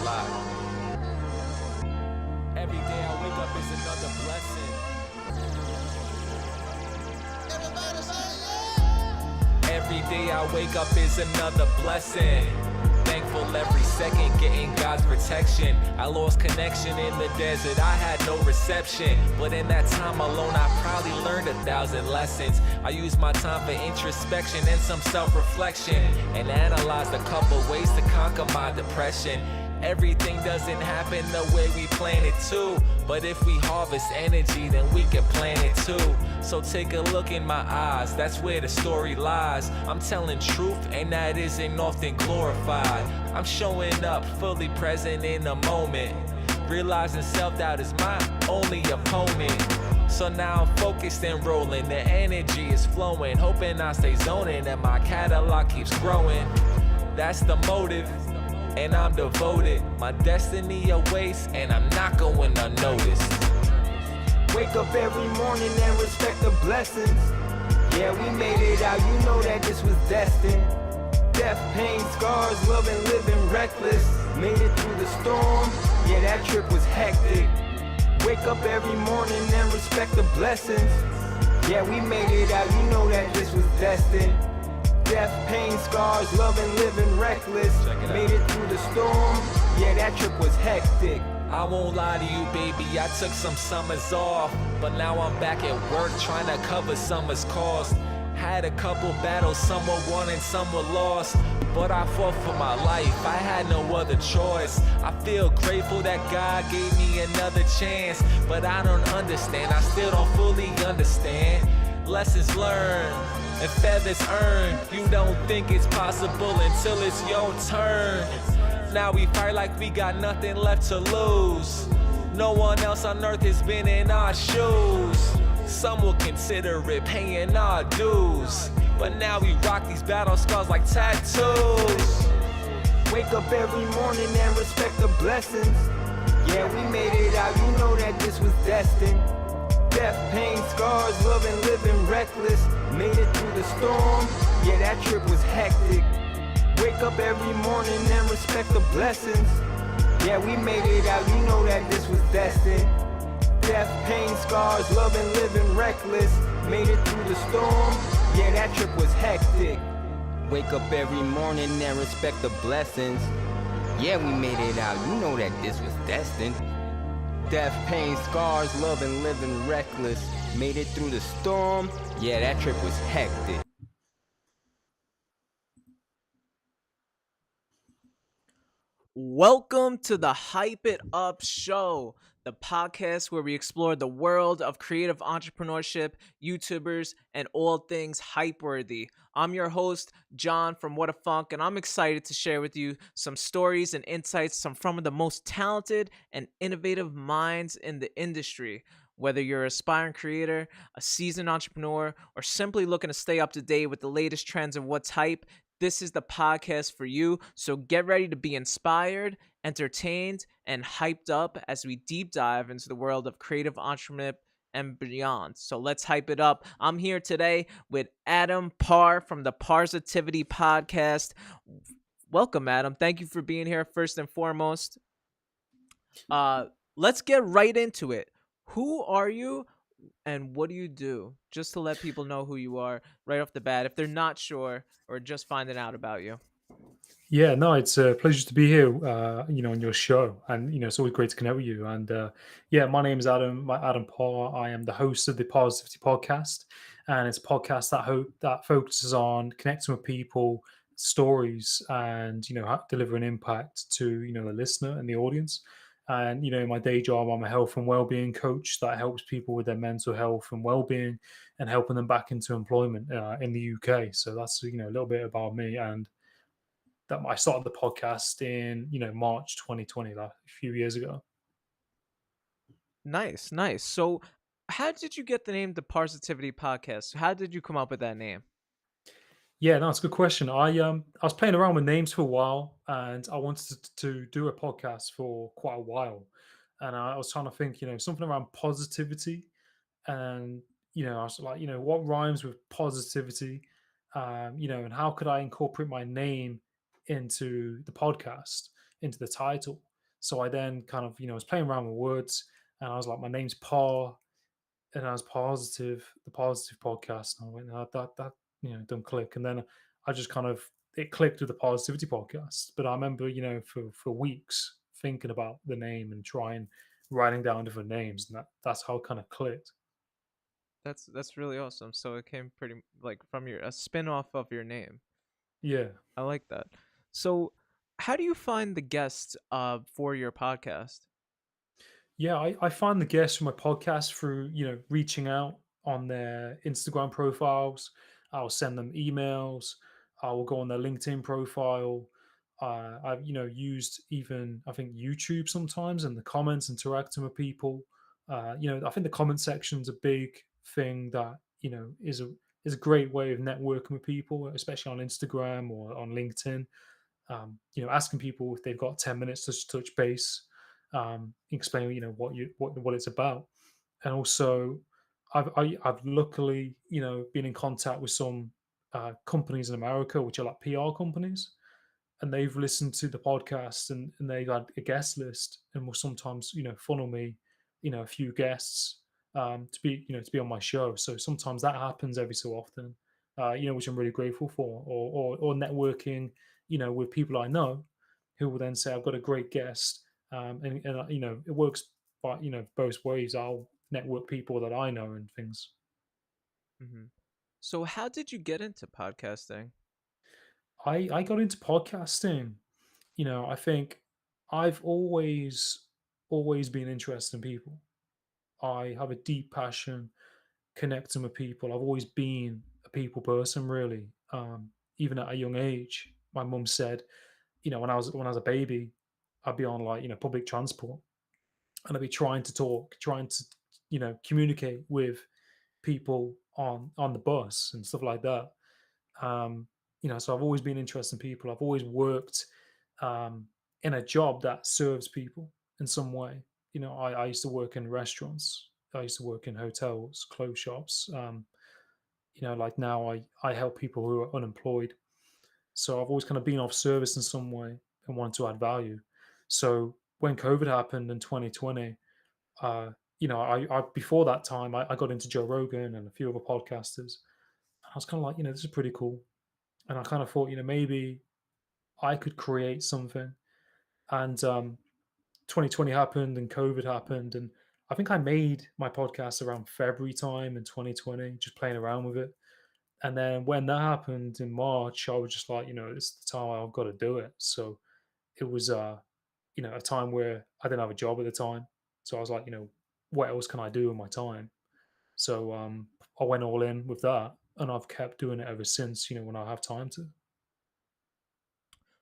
lot. Every day I wake up is another blessing. Every day I wake up is another blessing. Thankful every second, getting God's protection. I lost connection in the desert, I had no reception. But in that time alone, I probably learned 1,000 lessons. I used my time for introspection and some self-reflection, and analyzed a couple ways to conquer my depression. Everything doesn't happen the way we plan it to, but if we harvest energy, then we can plan it too. So take a look in my eyes, that's where the story lies. I'm telling truth, and that isn't often glorified. I'm showing up, fully present in the moment, realizing self-doubt is my only opponent. So now I'm focused and rolling, the energy is flowing, hoping I stay zoning and my catalog keeps growing. That's the motive, and I'm devoted. My destiny awaits, and I'm not going unnoticed. Wake up every morning and respect the blessings. Yeah, we made it out, you know that this was destined. Death, pain, scars, love and living reckless. Made it through the storm, yeah, that trip was hectic. Wake up every morning and respect the blessings. Yeah, we made it out, you know that this was destined. Death, pain, scars, love and living reckless. Made it through the storm, yeah, that trip was hectic. I won't lie to you, baby, I took some summers off, but now I'm back at work trying to cover summer's cost. Had a couple battles, some were won and some were lost, but I fought for my life, I had no other choice. I feel grateful that God gave me another chance, but I don't understand, I still don't fully understand. Lessons learned and feathers earned. You don't think it's possible until it's your turn. Now we fight like we got nothing left to lose. No one else on earth has been in our shoes. Some will consider it paying our dues, but now we rock these battle scars like tattoos. Wake up every morning and respect the blessings. Yeah, we made it out, you know that this was destined. Death, pain, scars, love and living reckless. Made it through the storm, yeah, that trip was hectic. Wake up every morning and respect the blessings. Yeah, we made it out, you know that this was destined. Death, pain, scars, love and living reckless. Made it through the storm, yeah, that trip was hectic. Wake up every morning and respect the blessings. Yeah, we made it out, you know that this was destined. Death, pain, scars, love and living reckless. Made it through the storm, yeah, that trip was hectic. Welcome to the Hype It Up Show, the podcast where we explore the world of creative entrepreneurship, YouTubers, and all things hype-worthy. I'm your host, John from WHADAFUNK, and I'm excited to share with you some stories and insights from some of the most talented and innovative minds in the industry. Whether you're an aspiring creator, a seasoned entrepreneur, or simply looking to stay up to date with the latest trends of what's hype, this is the podcast for you. So get ready to be inspired, entertained, and hyped up as we deep dive into the world of creative entrepreneurship and beyond. So let's hype it up. I'm here today with Adam Parr from the Parrsitivity podcast. Welcome, Adam. Thank you for being here first and foremost. Let's get right into it. Who are you and what do you do? Just to let people know who you are right off the bat if they're not sure or just finding out about you. Yeah, no, it's a pleasure to be here, on your show, and it's always great to connect with you. And yeah, my name is Adam Parr. I am the host of the Parrsitivity podcast, and it's a podcast that focuses on connecting with people, stories, and deliver an impact to the listener and the audience. And in my day job, I'm a health and well-being coach that helps people with their mental health and well-being, and helping them back into employment in the UK. So that's a little bit about me. And that I started the podcast in March 2020, like a few years ago. Nice. So how did you get the name the Parrsitivity podcast? How did you come up with that name? Yeah, no, it's a good question. I was playing around with names for a while, and I wanted to do a podcast for quite a while, and I was trying to think, something around positivity, and I was like, what rhymes with positivity, and how could I incorporate my name into the podcast, into the title. So I then kind of, was playing around with words, and I was like, my name's Parr, and I was positive, the positive podcast. And I went, "No, that don't click." And then I just kind of it clicked with the positivity podcast. But I remember, for weeks thinking about the name and trying writing down different names, and that's how it kind of clicked. That's really awesome. So it came pretty like from your a spin-off of your name. Yeah. I like that. So how do you find the guests for your podcast? Yeah, I find the guests from my podcast through, reaching out on their Instagram profiles. I'll send them emails. I will go on their LinkedIn profile. I've, used even, I think, YouTube sometimes in the comments, interacting with people. I think the comment section's a big thing that, is a great way of networking with people, especially on Instagram or on LinkedIn. Asking people if they've got 10 minutes to touch base, explain, what it's about. And also, I've luckily, been in contact with some companies in America, which are like PR companies, and they've listened to the podcast, and they got a guest list and will sometimes, funnel me, a few guests, to be on my show. So sometimes that happens every so often, which I'm really grateful for, or networking, with people I know, who will then say, I've got a great guest. And it works by, both ways. I'll network people that I know and things. Hmm. So how did you get into podcasting? I got into podcasting. I think I've always been interested in people. I have a deep passion connecting with people. I've always been a people person, really. Even at a young age, my mum said, when I was a baby, I'd be on, like, public transport, and I'd be trying to talk, trying to, communicate with people on the bus and stuff like that. So I've always been interested in people. I've always worked in a job that serves people in some way. I used to work in restaurants. I used to work in hotels, clothes shops. Like now I help people who are unemployed. So I've always kind of been of service in some way and wanted to add value. So when COVID happened in 2020, I before that time I got into Joe Rogan and a few other podcasters. I was kind of like, this is pretty cool. And I kind of thought, maybe I could create something. And 2020 happened and COVID happened. And I think I made my podcast around February time in 2020, just playing around with it. And then when that happened in March, I was just like, it's the time I've got to do it. So it was, a time where I didn't have a job at the time. So I was like, what else can I do in my time? So I went all in with that, and I've kept doing it ever since, when I have time to.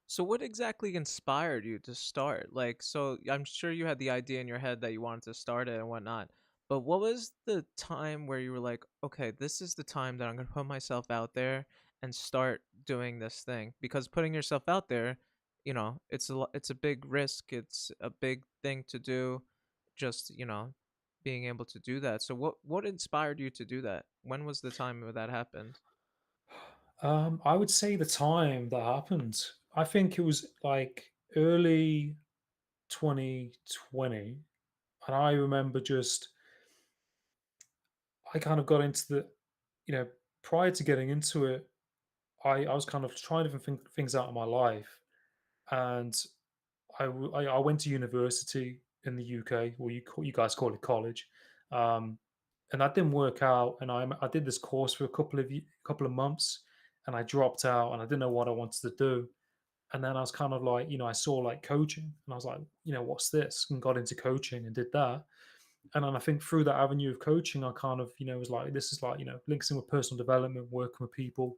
So what exactly inspired you to start? Like, so I'm sure you had the idea in your head that you wanted to start it and whatnot. But what was the time where you were like, okay, this is the time that I'm going to put myself out there and start doing this thing? Because putting yourself out there, it's a big risk. It's a big thing to do. Just, being able to do that. So what inspired you to do that? When was the time where that happened? I would say the time that happened, I think it was like early 2020. And I remember I kind of got into you know, prior to getting into it, I was kind of trying different things out in my life. And I went to university in the UK, or you guys call it college. Um, and that didn't work out. And I did this course for a couple of months, and I dropped out, and I didn't know what I wanted to do. And then I was kind of like, I saw like coaching, and I was like, what's this? And got into coaching and did that. And then I think through that avenue of coaching, I kind of, was like, this is like, links in with personal development, working with people.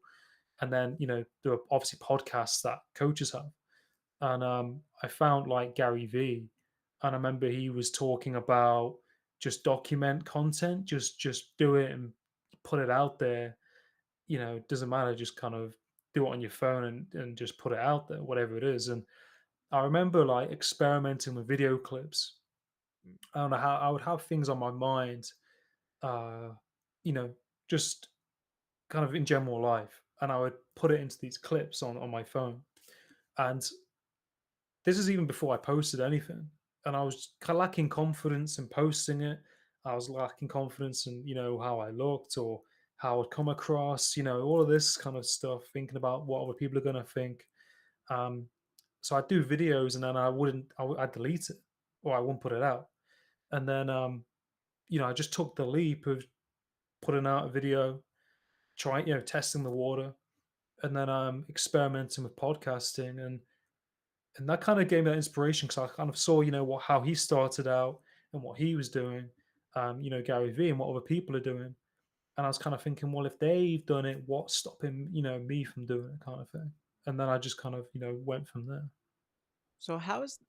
And then, there are obviously podcasts that coaches have. And I found like Gary V, and I remember he was talking about just document content, just do it and put it out there. It doesn't matter, just kind of do it on your phone and just put it out there, whatever it is. And I remember like experimenting with video clips. I don't know how I would have things on my mind, uh, you know, just kind of in general life, and I would put it into these clips on my phone. And this is even before I posted anything, and I was lacking confidence in posting it. I was lacking confidence in, how I looked or how I'd come across, all of this kind of stuff, thinking about what other people are going to think. Um, so I'd do videos and then I'd delete it or I wouldn't put it out. And then, I just took the leap of putting out a video, trying, testing the water, and then experimenting with podcasting. And that kind of gave me that inspiration because I kind of saw, how he started out and what he was doing, Gary Vee and what other people are doing. And I was kind of thinking, well, if they've done it, what's stopping, me from doing it kind of thing. And then I just kind of, went from there. How's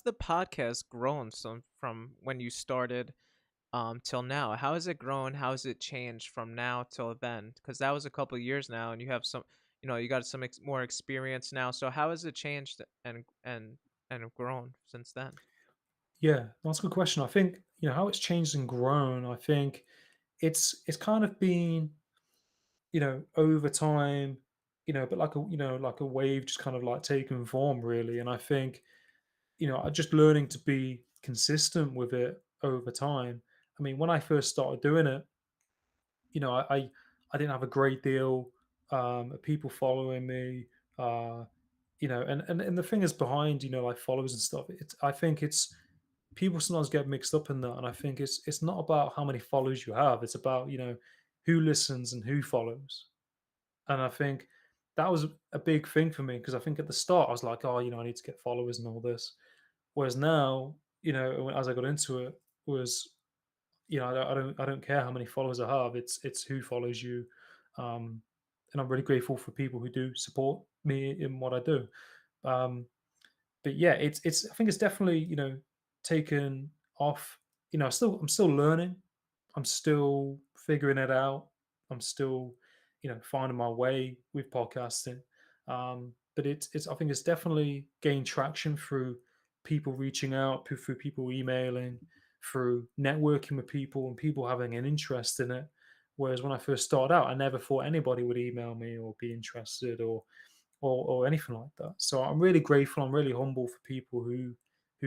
the podcast grown from when you started till now? How has it grown? How has it changed from now till then? Because that was a couple of years now, and you have some, you got some more experience now. So how has it changed and grown since then? Yeah, that's a good question. I think, how it's changed and grown. I think it's kind of been, over time, but like a wave just kind of like taking form really. And I think, I just learning to be consistent with it over time. I mean, when I first started doing it, I didn't have a great deal of people following me. And the thing is behind, like followers and stuff. I think it's people sometimes get mixed up in that, and I think it's not about how many followers you have. It's about who listens and who follows. And I think that was a big thing for me because I think at the start I was like, oh, I need to get followers and all this. Whereas now, as I got into it, was I don't care how many followers I have. It's who follows you, um, and I'm really grateful for people who do support me in what I do. Um, but yeah, it's I think it's definitely taken off. I'm still learning. I'm still figuring it out. I'm still finding my way with podcasting. But it's I think it's definitely gained traction through people reaching out, through people emailing, through networking with people and people having an interest in it. Whereas when I first started out, I never thought anybody would email me or be interested or anything like that. So I'm really grateful. I'm really humble for people who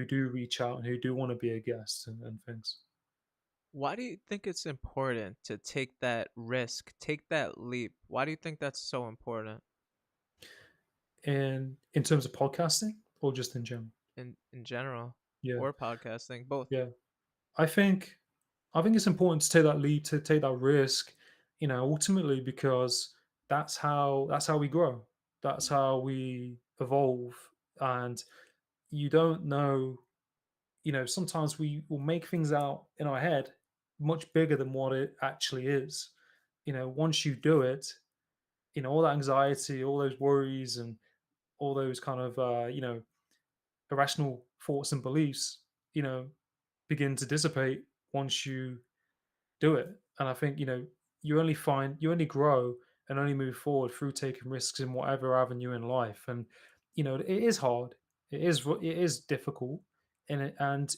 do reach out and who do want to be a guest and things. Why do you think it's important to take that risk, take that leap? Why do you think that's so important And in terms of podcasting or just in general? in general Yeah, or podcasting? Both. yeah. I think I think it's important to take that leap, to take that risk, ultimately because that's how we grow. That's how we evolve. And you don't know, sometimes we will make things out in our head much bigger than what it actually is. Once you do it, all that anxiety, all those worries, and all those kind of irrational thoughts and beliefs, begin to dissipate once you do it. And I think you only grow and only move forward through taking risks in whatever avenue in life. And it is hard. It is difficult, and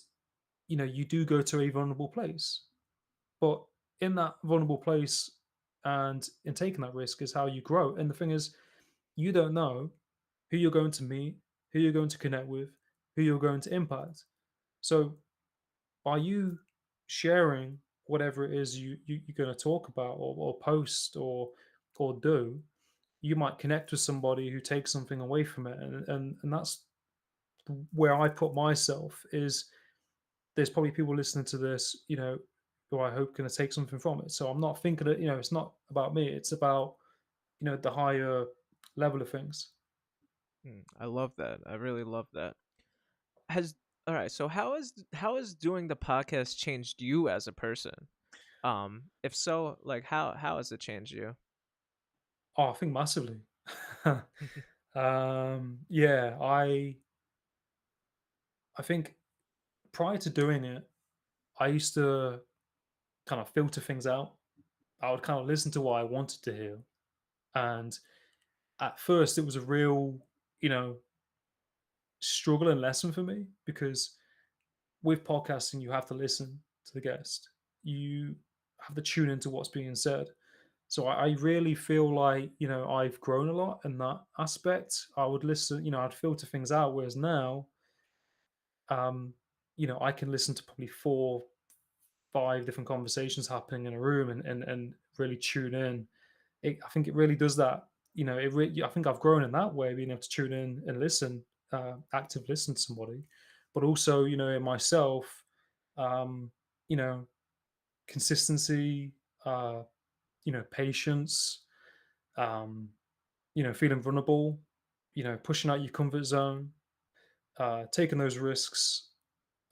you do go to a vulnerable place. But in that vulnerable place and in taking that risk is how you grow. And the thing is, you don't know who you're going to meet, who you're going to connect with, who you're going to impact. So by you sharing whatever it is you're going to talk about or post or do, you might connect with somebody who takes something away from it. And that's where I put myself is there's probably people listening to this, who I hope going to take something from it. So I'm not thinking that, it's not about me. It's about, the higher level of things. I love that. I really love that. Has All right. So how has doing the podcast changed you as a person? If so, like how has it changed you? Oh, I think massively. Yeah, I think prior to doing it, I used to kind of filter things out. I would kind of listen to what I wanted to hear. And at first, it was a real, you know, struggle and lesson for me because with podcasting, you have to listen to the guest. You have to tune into what's being said. So I really feel like, I've grown a lot in that aspect. I would listen, I'd filter things out. Whereas now, um, I can listen to probably 4, 5 different conversations happening in a room and really tune in. I think it really does that. I think I've grown in that way, being able to tune in and listen, active listen to somebody, but also, in myself, um, you know, consistency, patience, um, feeling vulnerable, pushing out your comfort zone, taking those risks,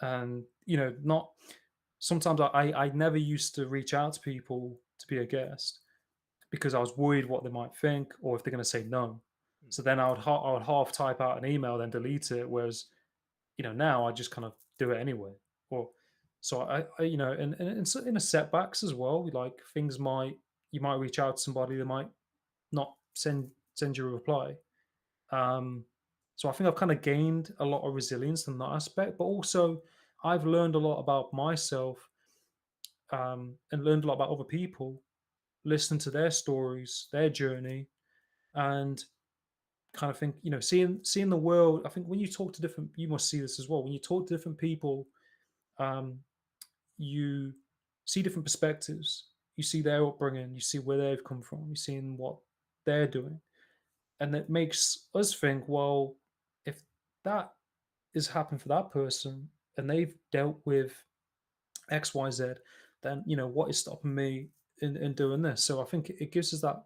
and not. Sometimes I never used to reach out to people to be a guest because I was worried what they might think or if they're going to say no. Mm. So then I would half type out an email, then delete it. Whereas now I just kind of do it anyway. Or so in a setbacks as well. Like things might you might reach out to somebody, they might not send you a reply. Um, so I think I've kind of gained a lot of resilience in that aspect, but also I've learned a lot about myself, and learned a lot about other people, listening to their stories, their journey, and kind of think, seeing the world. I think when you talk to different, you must see this as well. When you talk to different people, um, you see different perspectives. You see their upbringing. You see where they've come from. You see what they're doing, and it makes us think, well, if that is happened for that person and they've dealt with XYZ, then what is stopping me in doing this? So I think it gives us that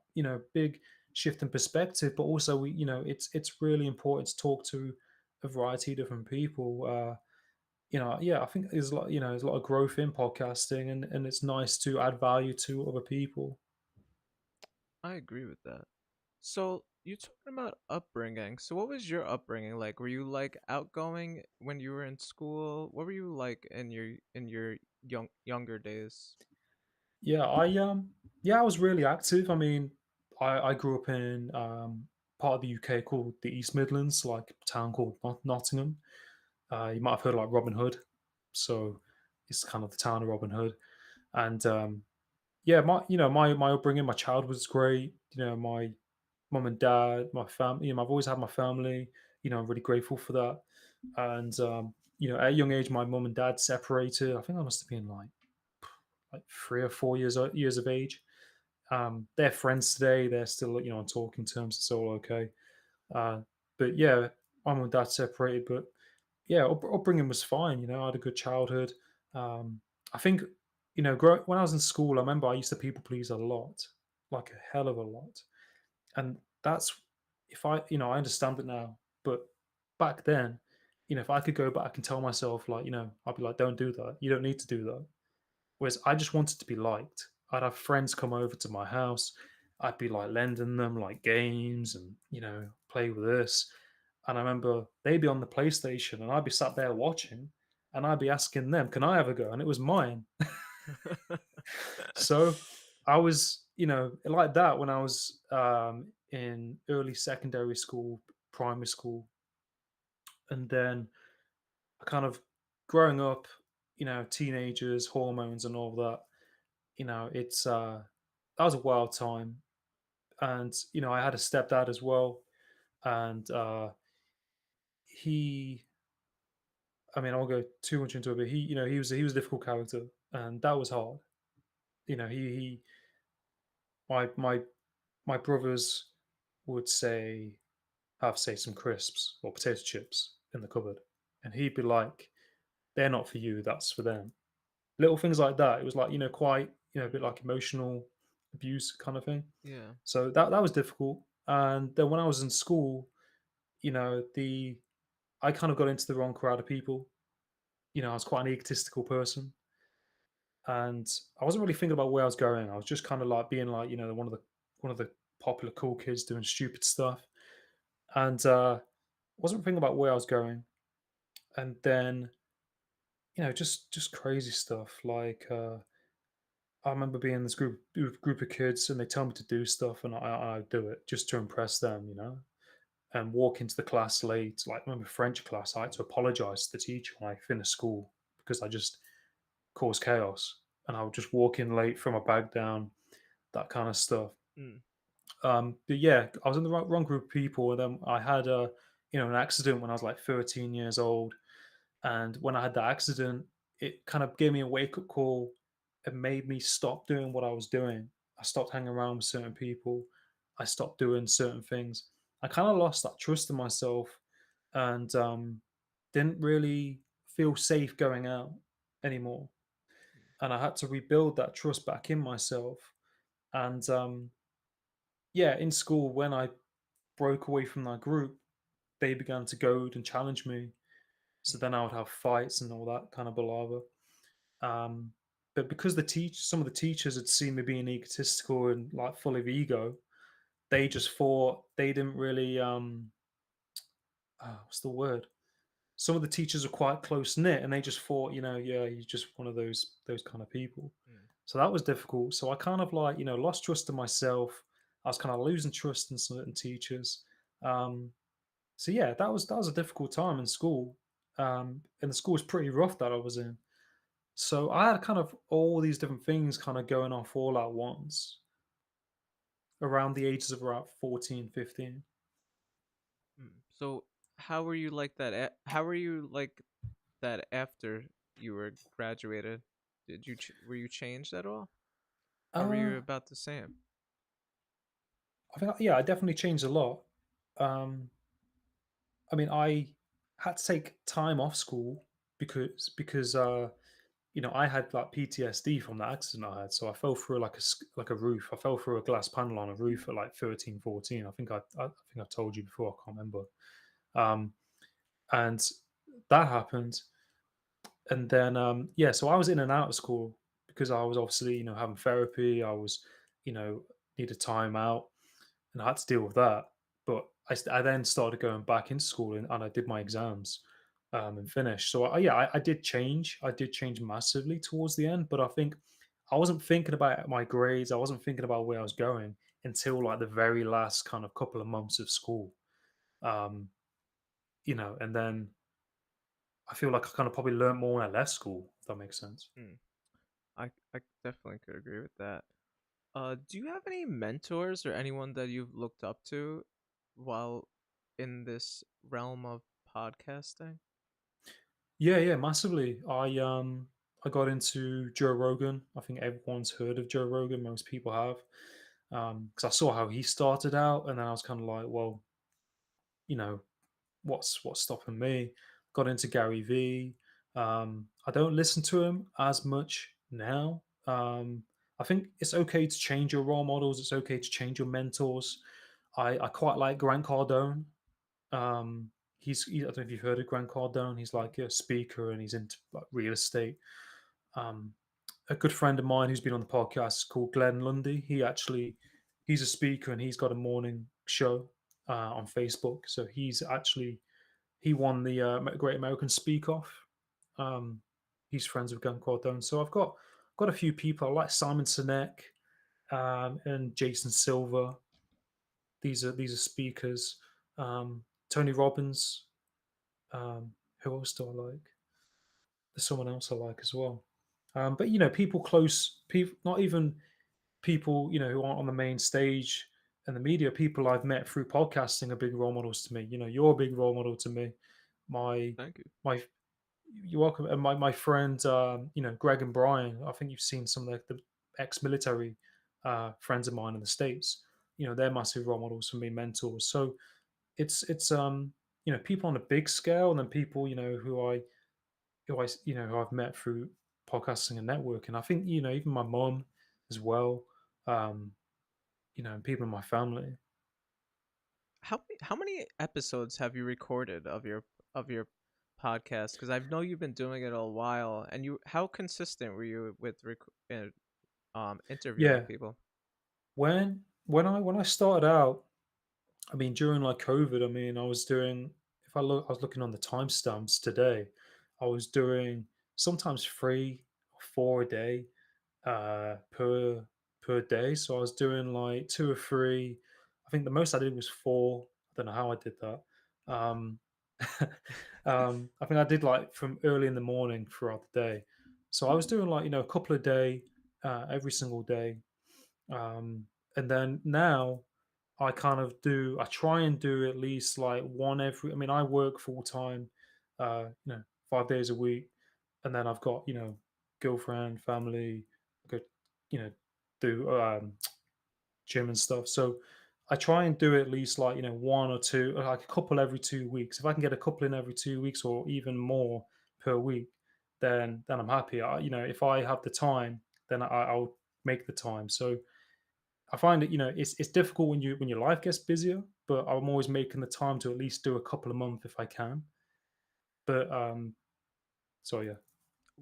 big shift in perspective, but also it's really important to talk to a variety of different people. Yeah, I think there's a lot there's a lot of growth in podcasting, and it's nice to add value to other people. I agree with that. So you talking about upbringing. So what was your upbringing like? Were you like outgoing when you were in school? What were you like in your younger days? Yeah, I was really active. I mean, I grew up in part of the UK called the East Midlands, like a town called Nottingham. You might have heard of like Robin Hood, so it's kind of the town of Robin Hood. And yeah, my upbringing, my childhood was great. My mum and dad, my family. I've always had my family. I'm really grateful for that. And at a young age, my mum and dad separated. I think I must have been like 3 or 4 years of age. They're friends today. They're still on talking terms. It's all okay. Uh, but yeah, my mum and dad separated. But yeah, upbringing was fine. I had a good childhood. Um, I think when I was in school, I remember I used to people please a lot, like a hell of a lot, and that's if I understand it now, but back then, if I could go back and tell myself like I'd be like, don't do that. You don't need to do that. Whereas I just wanted to be liked. I'd have friends come over to my house. I'd be like lending them like games and play with this. And I remember they'd be on the PlayStation and I'd be sat there watching and I'd be asking them, can I have a go? And it was mine. So I was, like that when I was in early secondary school, primary school. And then I kind of growing up, teenagers, hormones and all that, it's that was a wild time. And I had a stepdad as well, and he I mean, I won't go too much into it, but he was a difficult character, and that was hard. He my my brothers would have say some crisps or potato chips in the cupboard, and he'd be like, "They're not for you. That's for them." Little things like that. It was like quite a bit like emotional abuse kind of thing. Yeah. So that was difficult. And then when I was in school, the I kind of got into the wrong crowd of people. I was quite an egotistical person, and I wasn't really thinking about where I was going. I was just kind of like being like, one of the popular cool kids doing stupid stuff, and wasn't thinking about where I was going. And then just crazy stuff. Like I remember being in this group of kids, and they tell me to do stuff, and I do it just to impress them. And walk into the class late. Like, I remember French class, I had to apologize to the teacher when I finished school because I just caused chaos. And I would just walk in late, throw my bag down, that kind of stuff. Mm, But yeah, I was in the wrong group of people, and then I had a an accident when I was like 13 years old. And when I had that accident, it kind of gave me a wake up call. It made me stop doing what I was doing. I stopped hanging around with certain people. I stopped doing certain things. I kind of lost that trust in myself, and didn't really feel safe going out anymore. And I had to rebuild that trust back in myself. And yeah, in school, when I broke away from that group, they began to goad and challenge me. So mm, then I would have fights and all that kind of palaver. Um, but because some of the teachers had seen me being egotistical and like full of ego, they just thought they didn't really what's the word? Some of the teachers are quite close knit, and they just thought, yeah, you're just one of those kind of people. mm. So that was difficult. So I kind of like lost trust in myself. I was kind of losing trust in certain teachers. Um, so yeah, that was a difficult time in school. And the school was pretty rough that I was in. So I had kind of all these different things kind of going off all at once around the ages of about 14, 15. So how were you like that? How were you like that after you were graduated? Were you changed at all, or were you Uh, about the same? I think, yeah, I definitely changed a lot. Um, I mean, I had to take time off school because I had like PTSD from that accident I had. So I fell through like like a roof. I fell through a glass panel on a roof at like 13, 14. I think I told you before. I can't remember. Um, and that happened. And then yeah, so I was in and out of school because I was obviously having therapy. I was you know needed time out, and I had to deal with that. But I then started going back into school, and I did my exams and finished. So yeah, I did change. I did change massively towards the end, but I think I wasn't thinking about my grades. I wasn't thinking about where I was going until like the very last kind of couple of months of school. Um, and then I feel like I kind of probably learned more when I left school. If that makes sense. Mm. I definitely could agree with that. Do you have any mentors or anyone that you've looked up to while in this realm of podcasting? Yeah, yeah, massively. I got into Joe Rogan. I think everyone's heard of Joe Rogan. Most people have. Because I saw how he started out, and then I was kind of like, well, you know, what's stopping me? Got into Gary V. I don't listen to him as much now. I think it's okay to change your role models. It's okay to change your mentors. I quite like Grant Cardone. I don't know if you've heard of Grant Cardone. He's like a speaker and he's into like real estate. Um, a good friend of mine who's been on the podcast is called Glenn Lundy. He's a speaker and he's got a morning show on Facebook. So he won the Great American Speak Off. Um, he's friends with Grant Cardone. So I've got a few people. I like Simon Sinek and Jason Silver. These are speakers. Tony Robbins. Who else do I like? There's someone else I like as well. But people close, people, not even people who aren't on the main stage and the media. People I've met through podcasting are big role models to me. You're a big role model to me. My Thank you. my, you're welcome. And my friend, Greg and Brian. I think you've seen some of the ex-military friends of mine in the states. They're massive role models for me, mentors. So it's people on a big scale, and then people who I've met through podcasting and networking. I think even my mom as well, um, and people in my family. How many episodes have you recorded of your podcast? Because I know you've been doing it a while, and you how consistent were you with interviewing Yeah, people? when I started out, I mean during like COVID, I mean I was doing. If I was looking on the timestamps today, I was doing sometimes 3 or 4 a day per day. So I was doing like 2 or 3. I think the most I did was 4. I don't know how I did that. Um, I think I did like from early in the morning throughout the day. So I was doing like a couple a day, every single day. Um, and then now I try and do at least like one every. I mean, I work full time, 5 days a week, and then I've got girlfriend, family, go, you know, do gym and stuff. So I try and do at least like one or two, like a couple every 2 weeks. If I can get a couple in every 2 weeks or even more per week, then I'm happy. If I have the time, then I'll make the time. So I find it, it's difficult when your life gets busier, but I'm always making the time to at least do a couple a month if I can. But so yeah.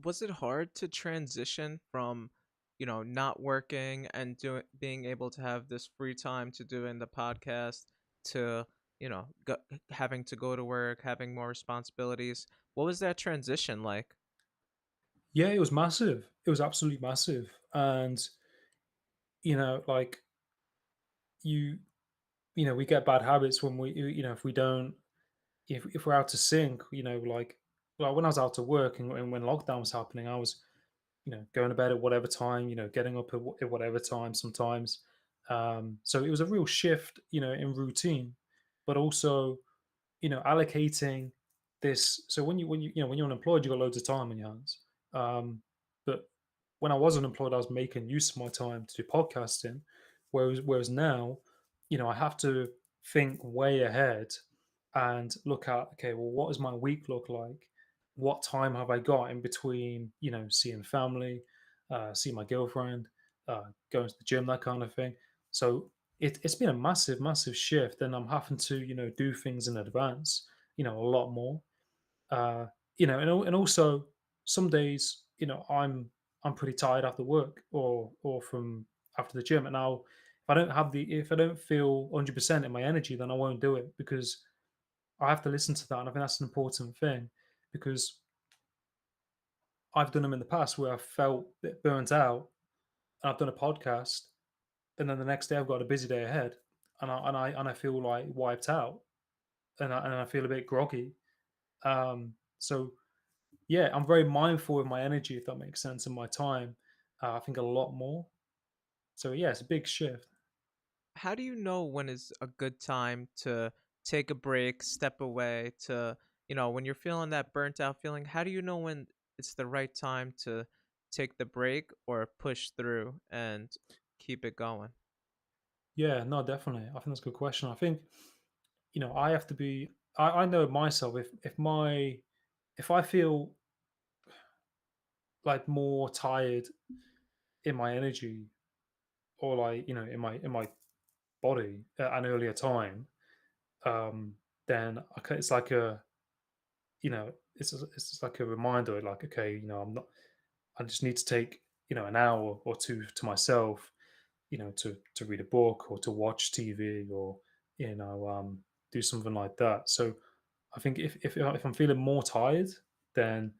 Was it hard to transition from, not working and being able to have this free time to doing the podcast to, having to go to work, having more responsibilities? What was that transition like? Yeah, it was massive. It was absolutely massive. And like you we get bad habits when if we don't if we're out of sync, like when I was out of work and when lockdown was happening, I was going to bed at whatever time, getting up at whatever time sometimes. So it was a real shift, in routine, but also, allocating this. So when you're unemployed, you got loads of time on your hands. But when I was unemployed, I was making use of my time to do podcasting. Whereas now, I have to think way ahead and look at, okay, well, what does my week look like? What time have I got in between, seeing family, seeing my girlfriend, going to the gym, that kind of thing. So it's been a massive, massive shift, and I'm having to, do things in advance, a lot more. And also some days, I'm pretty tired after work or from after the gym, and if I don't feel 100% in my energy, then I won't do it because I have to listen to that, and I think that's an important thing because I've done them in the past where I've felt a bit burnt out, and I've done a podcast, and then the next day I've got a busy day ahead, and I feel like wiped out, and I feel a bit groggy. So yeah, I'm very mindful of my energy, if that makes sense, and my time. I think a lot more. So yeah, it's a big shift. How do you know when is a good time to take a break, step away to, when you're feeling that burnt out feeling, how do you know when it's the right time to take the break or push through and keep it going? Yeah, no, definitely. I think that's a good question. I think I have to be. I know myself. If I feel like more tired in my energy or like in my body at an earlier time, um, then it's like it's just like a reminder, like okay, I'm not. I just need to take an hour or two to myself, to read a book or to watch TV or do something like that. So I think if I'm feeling more tired, then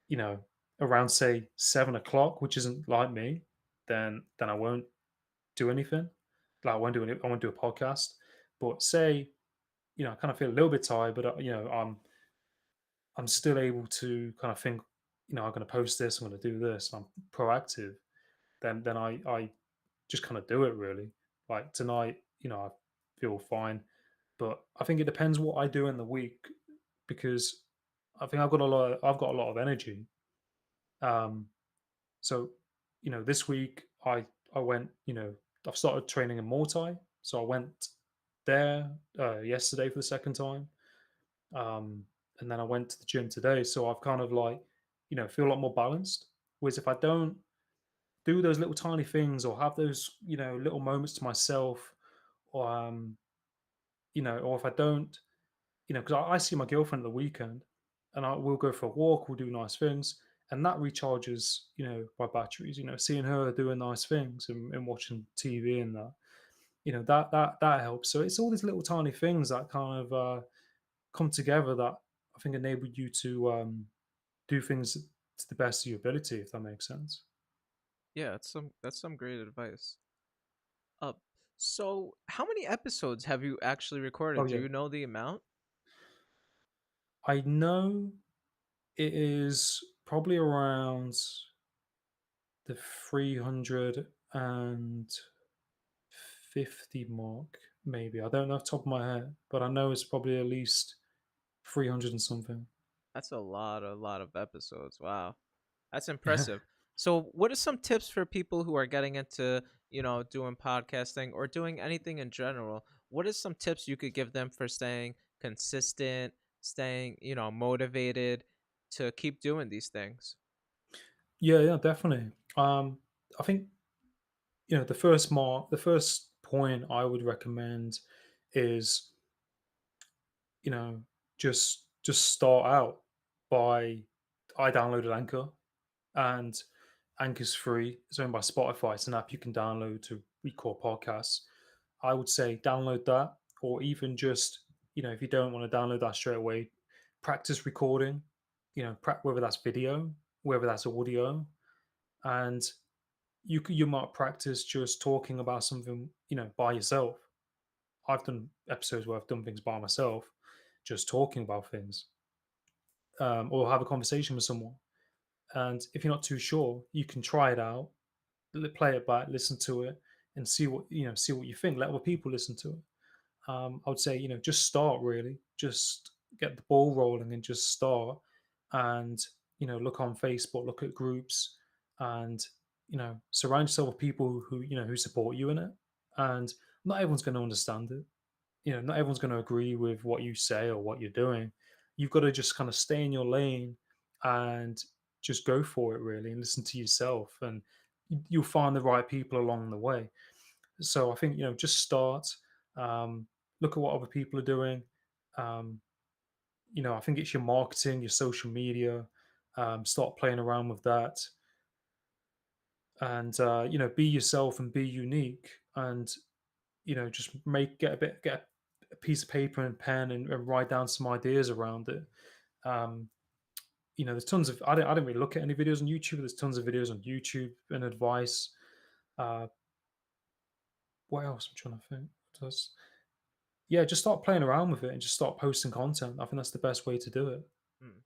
you know around say 7 o'clock, which isn't like me, then I won't do anything. Like I won't do a podcast. But say I kind of feel a little bit tired, but I'm still able to kind of think, I'm going to post this, I'm going to do this, I'm proactive. Then I just kind of do it really. Like tonight, I feel fine, but I think it depends what I do in the week because I think I've got a lot of energy. Um, so this week I went, I've started training in Muay Thai, so I went there yesterday for the second time, um, and then I went to the gym today. So I've kind of like, feel a lot more balanced. Whereas if I don't do those little tiny things or have those, little moments to myself, or or if I don't, because I see my girlfriend at the weekend, and we'll go for a walk, we'll do nice things, and that recharges, my batteries. Seeing her doing nice things and watching TV and that, that helps. So it's all these little tiny things that kind of come together that I think enable you to do things to the best of your ability, if that makes sense. Yeah, that's some great advice. Uh, so how many episodes have you actually Oh recorded? Do yeah, you know the amount? I know it is probably around the 300. 50 mark, maybe. I don't know off the top of my head, but I know it's probably at least 300 and something. That's a lot of episodes. Wow. That's Yeah. impressive. So, what are some tips for people who are getting into, doing podcasting or doing anything in general? What is some tips you could give them for staying consistent, staying, motivated to keep doing these things? Yeah, yeah, definitely. I think the first point I would recommend is you know just start out by I downloaded Anchor, and Anchor's free. It's owned by Spotify. It's an app you can download to record podcasts. I would say download that, or even just if you don't want to download that straight away, practice recording. Whether that's video, whether that's audio, and you might practice just talking about something by yourself. I've done episodes where I've done things by myself, just talking about things, or have a conversation with someone. And if you're not too sure, you can try it out, play it back, listen to it, and see what you think. Let other people listen to it. I would say just start really, just get the ball rolling and just start, and look on Facebook, look at groups, and surround yourself with people who support you in it. And not everyone's going to understand it. Not everyone's going to agree with what you say or what you're doing. You've got to just kind of stay in your lane and just go for it really, and listen to yourself, and you'll find the right people along the way. So I think just start, um, look at what other people are doing. um, I think it's your marketing, your social media. Start playing around with that, and be yourself and be unique, and just get a piece of paper and pen, and write down some ideas around it. um, there's tons of I don't really look at any videos on YouTube. There's tons of videos on YouTube and advice. uh, what else I'm trying to think. What else? Yeah, just start playing around with it and just start posting content. I think that's the best way to do it. Hmm,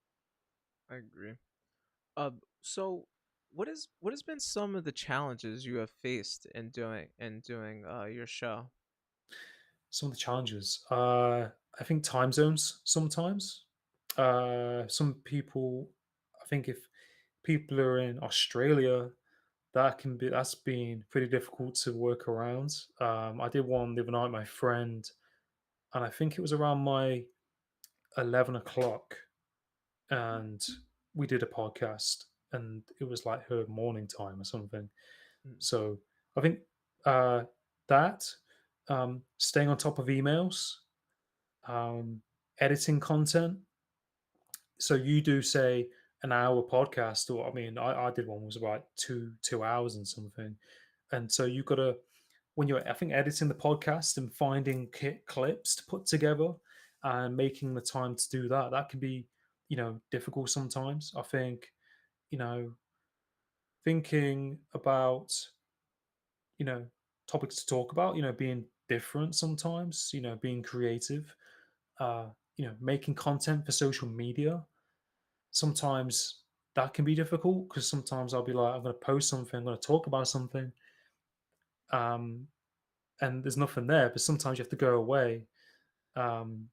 I agree. So what has been some of the challenges you have faced in doing your show? Some of the challenges, I think time zones sometimes. Some people, I think if people are in Australia, that's been pretty difficult to work around. I did one the other night, with my friend, and I think it was around my 11 o'clock, and we did a podcast, and it was like her morning time or something. Mm, So I think uh, that staying on top of emails, um, editing content. So you do say an hour podcast, or I mean, I did one was about two hours and something, and so you got to when you're I think editing the podcast and finding clips to put together and making the time to do that, that can be difficult sometimes. I think you know thinking about you know topics to talk about, being different sometimes, being creative, making content for social media. Sometimes that can be difficult because sometimes I'll be like, I'm going to post something, I'm going to talk about something, um, and there's nothing there. But sometimes you have to go away, um,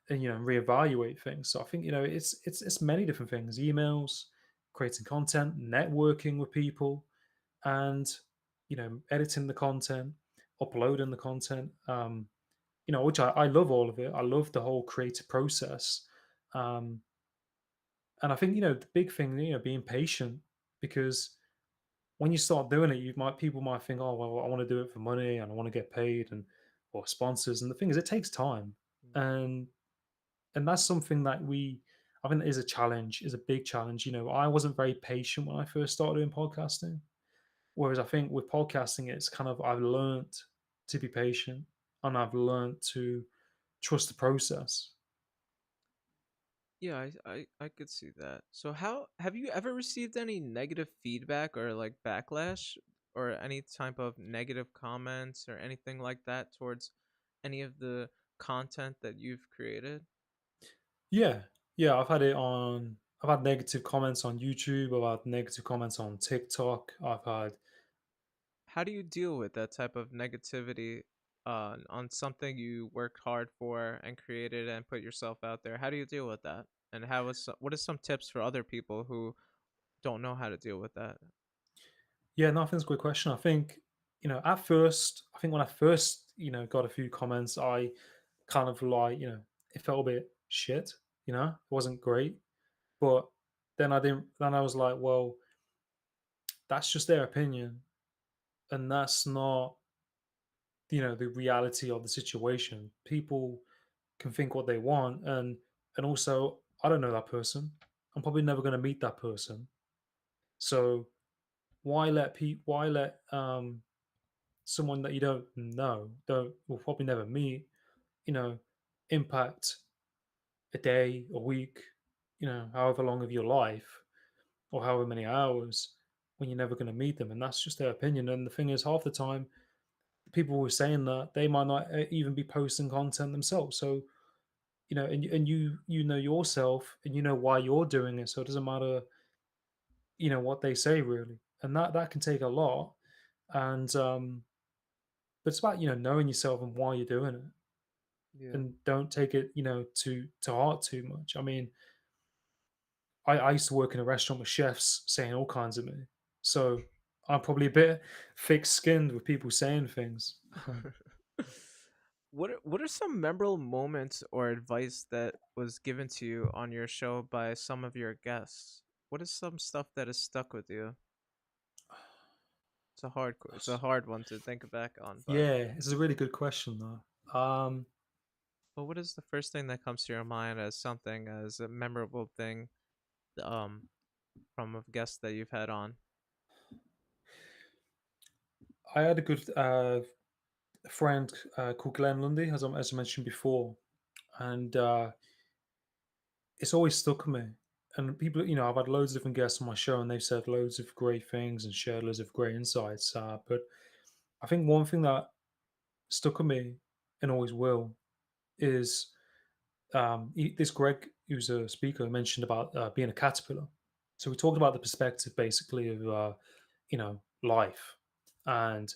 and reevaluate things. So I think it's many different things: emails, creating content, networking with people, and editing the content, uploading the content. Which I love all of it. I love the whole creative process. Um, and I think the big thing, being patient, because when you start doing it, you might people might think, oh well, I want to do it for money and I want to get paid and or sponsors. And the thing is, it takes time, mm. and that's something that I think is a challenge, is a big challenge. I wasn't very patient when I first started doing podcasting, whereas I think with podcasting, it's kind of I've learned to be patient, and I've learned to trust the process. Yeah, I could see that. So how have you ever received any negative feedback or like backlash or any type of negative comments or anything like that towards any of the content that you've created? Yeah, yeah, I've had negative comments on YouTube. I've had negative comments on TikTok. I've had how do you deal with that type of negativity on something you worked hard for and created and put yourself out there? How do you deal with that? And what is some tips for other people who don't know how to deal with that? Yeah, no, I think that's a great question. I think, at first, I think when I first, got a few comments, I kind of like, it felt a bit shit, it wasn't great. But then I was like, well, that's just their opinion. And that's not, the reality of the situation. People can think what they want. And also, I don't know that person. I'm probably never going to meet that person. So why let someone that you don't know, don't will probably never meet, you know, impact a day, a week, however long of your life or however many hours when you're never going to meet them. And that's just their opinion. And the thing is, half the time, the people who are saying that they might not even be posting content themselves. So, and you know yourself and you know why you're doing it. So it doesn't matter, what they say really. And that can take a lot. And but it's about, knowing yourself and why you're doing it. Yeah. And don't take it, to heart too much. I mean, I used to work in a restaurant with chefs saying all kinds of me, so I'm probably a bit thick-skinned with people saying things. What are some memorable moments or advice that was given to you on your show by some of your guests? What is some stuff that has stuck with you? It's a hard one to think back on, but Yeah, it's a really good question though. what is the first thing that comes to your mind as something as a memorable thing um from a guest that you've had on? I had a good friend called Glenn Lundy, as I mentioned before, and it's always stuck with me. And people, I've had loads of different guests on my show, and they've said loads of great things and shared loads of great insights. But I think one thing that stuck with me and always will is this Greg, who's a speaker, mentioned about being a caterpillar. So we talked about the perspective basically of life, and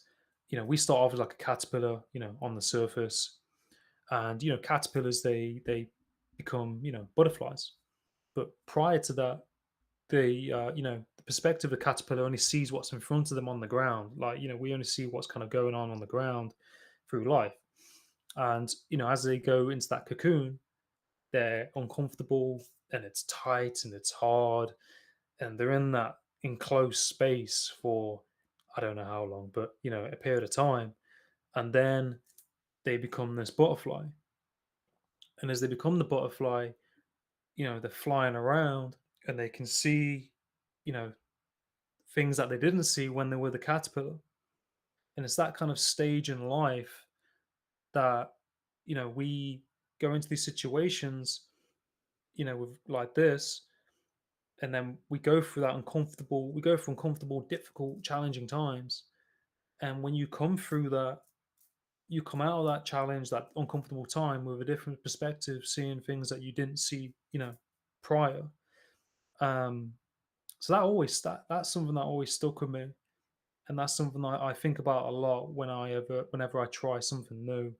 we start off as like a caterpillar, on the surface, and caterpillars they become butterflies. But prior to that, the perspective of the caterpillar only sees what's in front of them on the ground. Like we only see what's kind of going on the ground through life. And as they go into that cocoon, they're uncomfortable and it's tight and it's hard and they're in that enclosed space for I don't know how long, but a period of time. And then they become this butterfly. And as they become the butterfly, they're flying around and they can see, you know, things that they didn't see when they were the caterpillar. And it's that kind of stage in life that, we go into these situations, with like this, and then we go through uncomfortable, difficult, challenging times. And when you come through that, you come out of that challenge, that uncomfortable time with a different perspective, seeing things that you didn't see, prior. Um, so that's something that always stuck with me. And that's something I think about a lot whenever I try something new,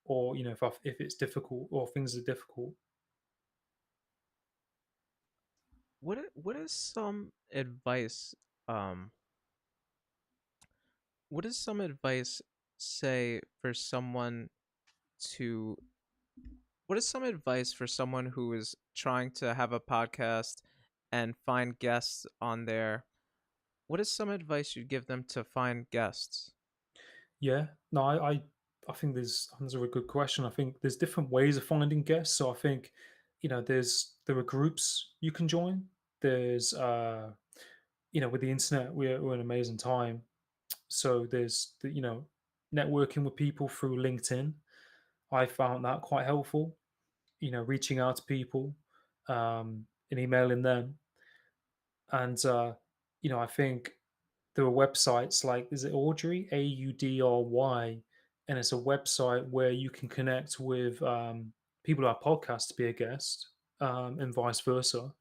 or if it's difficult or things are difficult. What is some advice um what is some advice say for someone to what is some advice for someone who is trying to have a podcast and find guests on there? What is some advice you'd give them to find guests? Yeah, no, I think there's a really good question. I think there's different ways of finding guests. So I think, there are groups you can join. There's with the internet, we're an amazing time. So there's networking with people through LinkedIn. I found that quite helpful. Reaching out to people, and emailing them, and I think there are websites like, is it Audrey, Audry, and it's a website where you can connect with people who have podcasts to be a guest, and vice versa.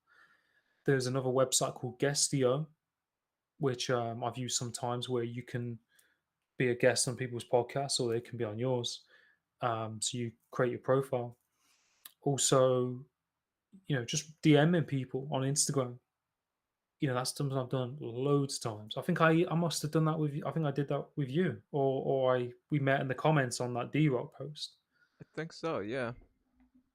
There's another website called Guestio, which I've used sometimes, where you can be a guest on people's podcasts, or they can be on yours. So you create your profile. Also, just DMing people on Instagram. That's something I've done loads of times. I think I must have done that with you. I think I did that with you, or we met in the comments on that D Rock post. I think so, yeah.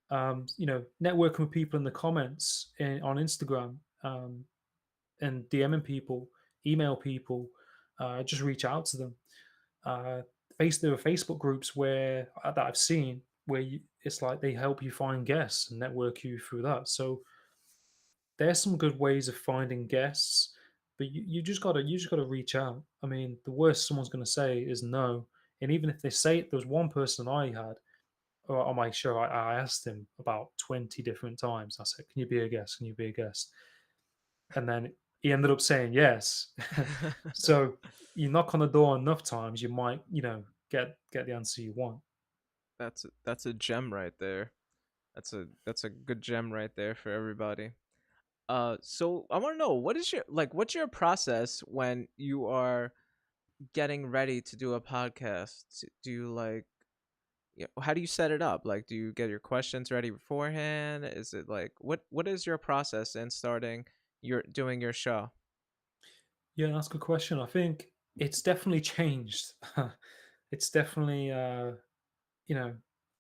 Networking with people in the comments on Instagram, and DMing people, email people, just reach out to them. Uh, there are Facebook groups where that I've seen where it's like they help you find guests and network you through that. So there's some good ways of finding guests, but you just gotta reach out. I mean, the worst someone's gonna say is no. And even if they say it, there was one person I had on my show. I asked him about 20 different times. I said, "Can you be a guest? Can you be a guest?" And then he ended up saying yes. So you knock on the door enough times, you might, get the answer you want. That's a gem right there. That's a good gem right there for everybody. So I want to know, what's your process when you are getting ready to do a podcast? Do you like, how do you set it up? Like, do you get your questions ready beforehand? Is it like, what is your process in starting your doing your show? Yeah, that's a good question. I think it's definitely changed. It's definitely you know,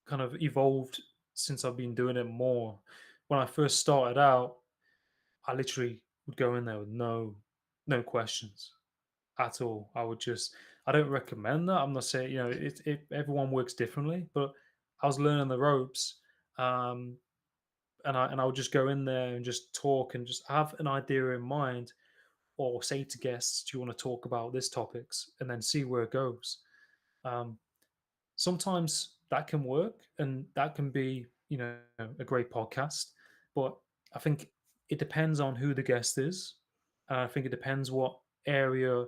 kind of evolved since I've been doing it more. When I first started out, I literally would go in there with no questions at all. I don't recommend that. I'm not saying, everyone works differently, but I was learning the ropes. Um, and I would just go in there and just talk and just have an idea in mind, or say to guests, "Do you want to talk about this topics?" and then see where it goes. Um, Sometimes that can work, and that can be, a great podcast. But I think it depends on who the guest is. I think it depends what area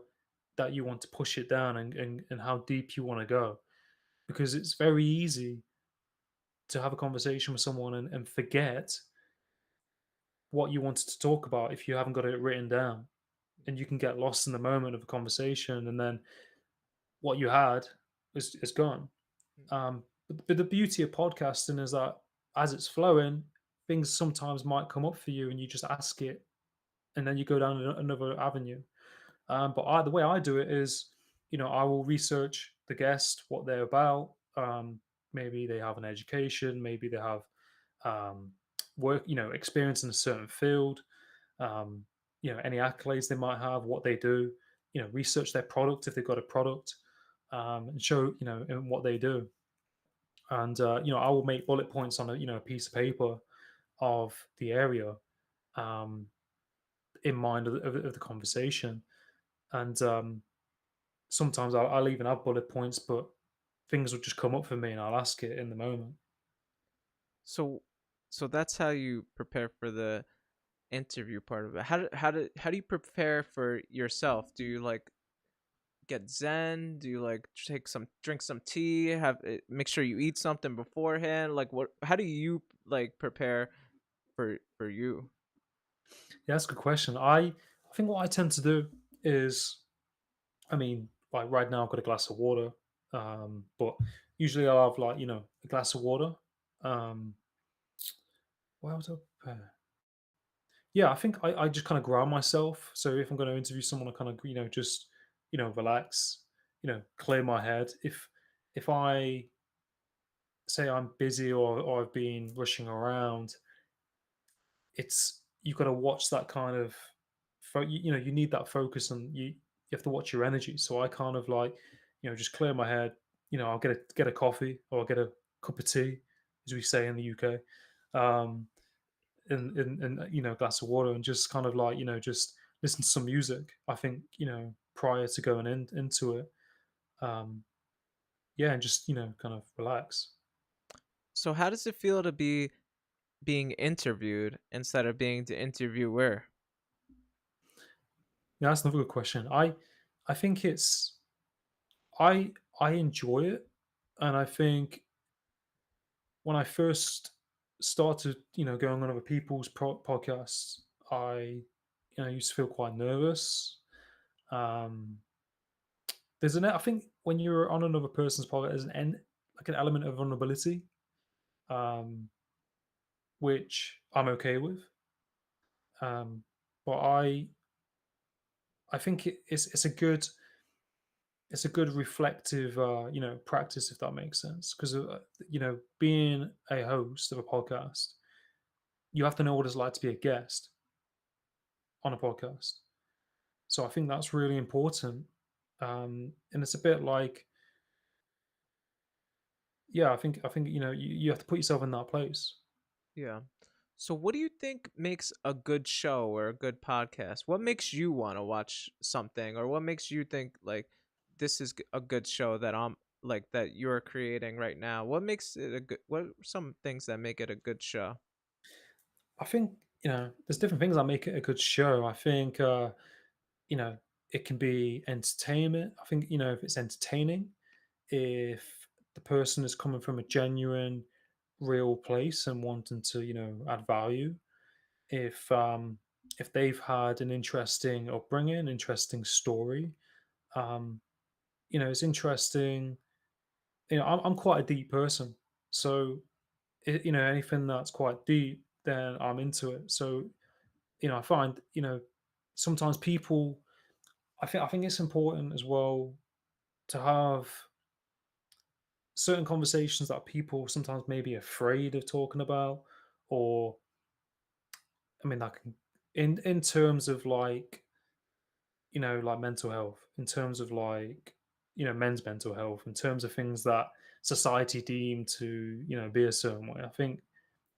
that you want to push it down, and how deep you want to go, because it's very easy to have a conversation with someone and forget what you wanted to talk about if you haven't got it written down, and you can get lost in the moment of a conversation, and then what you had is gone. But the beauty of podcasting is that as it's flowing, things sometimes might come up for you, and you just ask it, and then you go down another avenue. But the way I do it is, I will research the guest, what they're about. Maybe they have an education, maybe they have work, experience in a certain field. Um, any accolades they might have, what they do. Research their product if they've got a product, and show, in what they do. And I will make bullet points on a piece of paper of the area, um, in mind of the conversation. And sometimes I'll even have bullet points, but things will just come up for me, and I'll ask it in the moment. So so that's how you prepare for the interview part of it. How do you prepare for yourself? Do you like get zen? Do you like drink some tea? Make sure you eat something beforehand? Like, what? How do you like prepare for you? Yeah, that's a good question. I think what I tend to do is, I mean, like right now I've got a glass of water, but usually I'll have, like, a glass of water. Um, what else do I prepare? Yeah, I think I just kind of ground myself. So if I'm going to interview someone, I kind of, just, relax, clear my head. If I say I'm busy, or I've been rushing around, it's you've got to watch that kind of, you need that focus, and you have to watch your energy. So I kind of like, just clear my head. I'll get a coffee, or I'll get a cup of tea, as we say in the UK. Um, and a glass of water, and just kind of like, just listen to some music. I think, prior to going into it, um yeah, and just, kind of relax. So how does it feel to be being interviewed instead of being the interviewer? Yeah, that's another good question. I think I enjoy it. And I think when I first started, going on other people's podcasts, I used to feel quite nervous. um I think when you're on another person's podcast, there's like an element of vulnerability, um, which I'm okay with. But I think it's a good reflective practice, if that makes sense, because being a host of a podcast, you have to know what it's like to be a guest on a podcast. So I think that's really important. And it's a bit like, yeah, I think you have to put yourself in that place. Yeah. So what do you think makes a good show or a good podcast? What makes you want to watch something, or what makes you think like this is a good show that I'm like that you're creating right now? What makes it a good, what are some things that make it a good show? I think there's different things that make it a good show. I think you know it can be entertainment. I think if it's entertaining, if the person is coming from a genuine, real place and wanting to add value, if they've had an interesting upbringing, interesting story, um, it's interesting. I'm quite a deep person, so anything that's quite deep, then I'm into it. So I find sometimes people. I think it's important as well to have certain conversations that people sometimes may be afraid of talking about, or I mean, that can in terms of like like mental health, in terms of like men's mental health, in terms of things that society deem to be a certain way. I think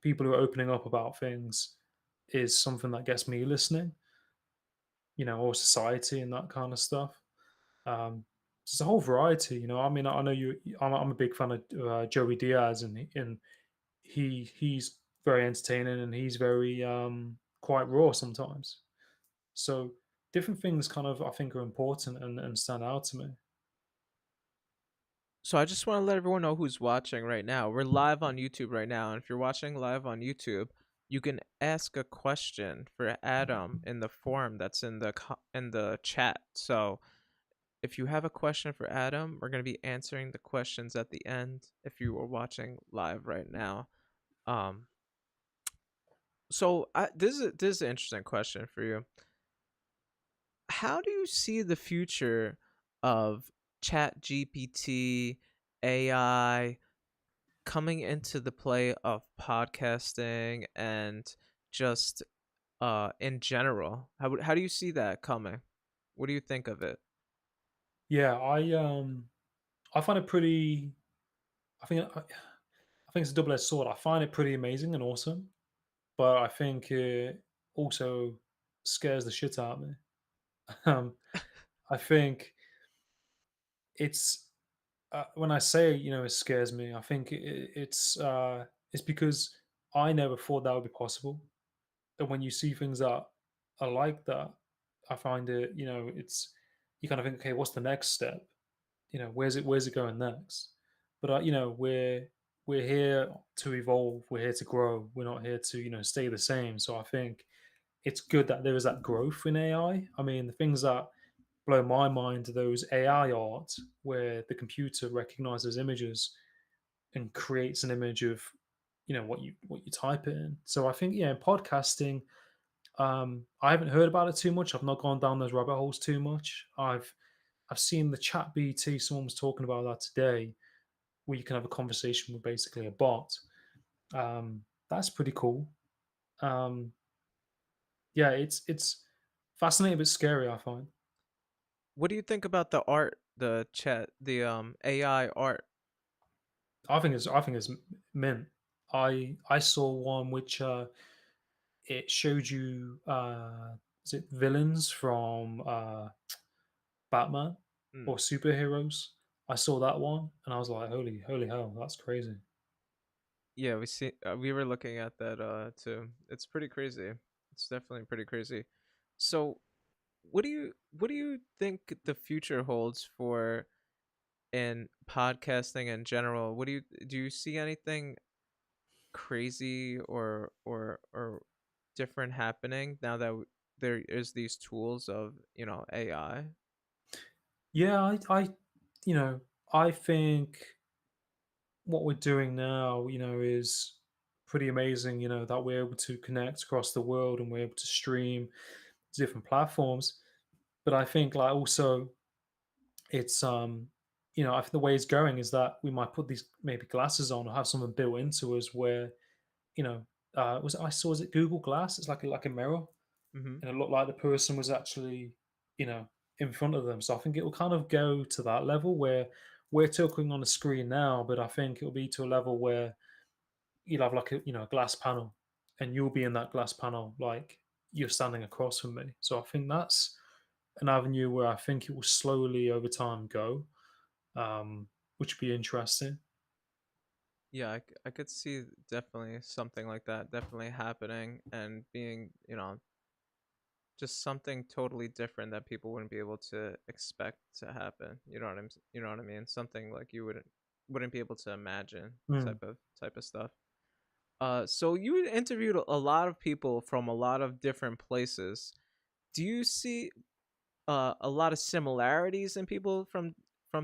people who are opening up about things is something that gets me listening, or society and that kind of stuff. It's a whole variety, I mean, I know I'm a big fan of Joey Diaz, and he's very entertaining, and he's very quite raw sometimes. So different things kind of I think are important and stand out to me. So I just want to let everyone know who's watching right now. We're live on YouTube right now, and if you're watching live on YouTube, you can ask a question for Adam in the form that's in the in the chat. So if you have a question for Adam, we're going to be answering the questions at the end if you are watching live right now. Um this is an interesting question for you. How do you see the future of Chat GPT, AI coming into the play of podcasting and just in general? How do you see that coming? What do you think of it? Yeah, I find it pretty. I think it's a double-edged sword. I find it pretty amazing and awesome, but I think it also scares the shit out of me. Um, I think it's when I say it scares me. I think it's because I never thought that would be possible. And when you see things that are like that, I find it it's you kind of think, okay, what's the next step? Where's it going next? But we're here to evolve. We're here to grow. We're not here to stay the same. So I think it's good that there is that growth in AI. I mean, the things that blow my mind are those AI art where the computer recognizes images and creates an image of what you type in. So I think in podcasting, I haven't heard about it too much. I've not gone down those rabbit holes too much. I've seen the chat BT. Someone was talking about that today, where you can have a conversation with basically a bot. That's pretty cool. Um, yeah, it's fascinating but scary. I find. What do you think about the art, the chat, the AI art? I think it's mint. I saw one which it showed you is it villains from Batman Hmm. or superheroes. I saw that one and I was like, holy hell, that's crazy. Yeah, we were looking at that too. It's pretty crazy. It's definitely pretty crazy. So, what do you think the future holds for in podcasting in general? What do you see anything crazy or different happening now that there is these tools of, AI? Yeah, you know, I think what we're doing now, is pretty amazing. That we're able to connect across the world and we're able to stream to different platforms. But I think like also it's I think the way it's going is that we might put these maybe glasses on or have something built into us where you know was it Google Glass? It's like a mirror, Hmm. and it looked like the person was actually you know in front of them. So I think it will kind of go to that level where we're talking on a screen now, but I think it'll be to a level where you'll have like a glass panel, and you'll be in that glass panel like you're standing across from me. So I think that's an avenue where I think it will slowly over time go, which would be interesting. Yeah, I could see definitely something like that definitely happening and being, just something totally different that people wouldn't be able to expect to happen. You know what I mean? Something like you wouldn't be able to imagine Mm. type of stuff. So you interviewed a lot of people from a lot of different places. Do you see a lot of similarities in people from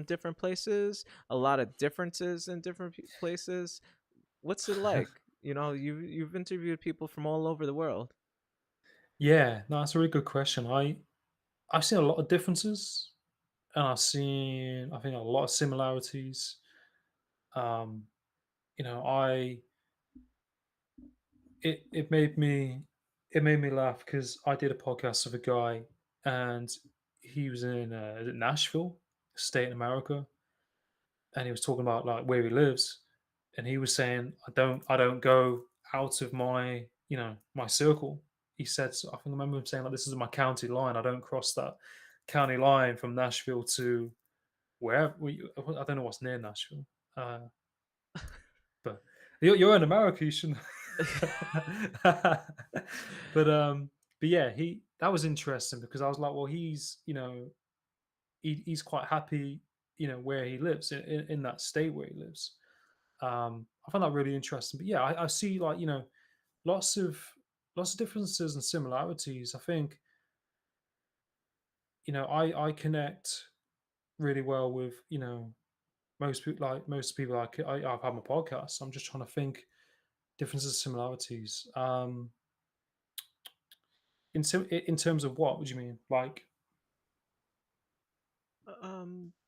different places, a lot of differences in different places? What's it like? You've interviewed people from all over the world. Yeah, no, that's a really good question. I've seen a lot of differences, and I think a lot of similarities. Um, I it made me laugh because I did a podcast with a guy, and he was in is it Nashville, state in America, and he was talking about like where he lives, and he was saying, I don't go out of my my circle. He said, so I think I remember him saying like this is my county line. I don't cross that county line from Nashville to wherever. I don't know what's near Nashville, but you're in America. You shouldn't. but um, but yeah, he that was interesting because I was like, well, he's quite happy, where he lives in that state where he lives. I find that really interesting. But yeah, I see like lots of lots of differences and similarities. I think I connect really well with most people. Like most people, I've had my podcast. So I'm just trying to think differences, similarities. In terms of what would you mean? Like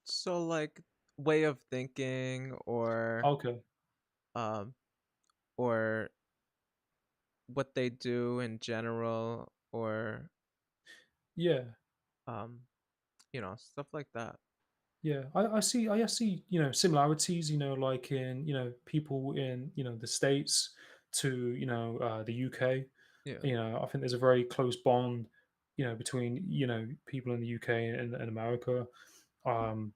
So like way of thinking okay, um or what they do in general yeah, um stuff like that. yeah. I see similarities. Like in people in the states to the UK. Yeah. I think there's a very close bond, between people in the UK and America. Um,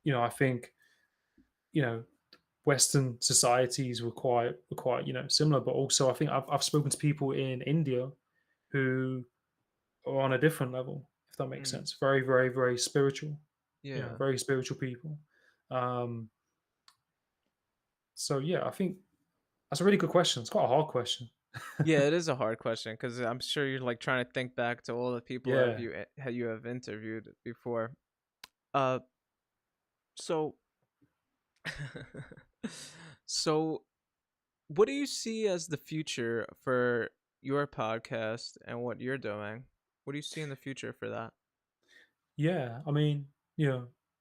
I think you know Western societies were quite similar, but also I think I've spoken to people in India who are on a different level, if that makes Mm, sense. Very, very, very spiritual. yeah. Very spiritual people. Um, so yeah, I think that's a really good question. It's quite a hard question. Yeah, it is a hard question because I'm sure you're like trying to think back to all the people Yeah. you have interviewed before. Uh, so, so what do you see as the future for your podcast and what you're doing? What do you see in the future for that? Yeah, I mean,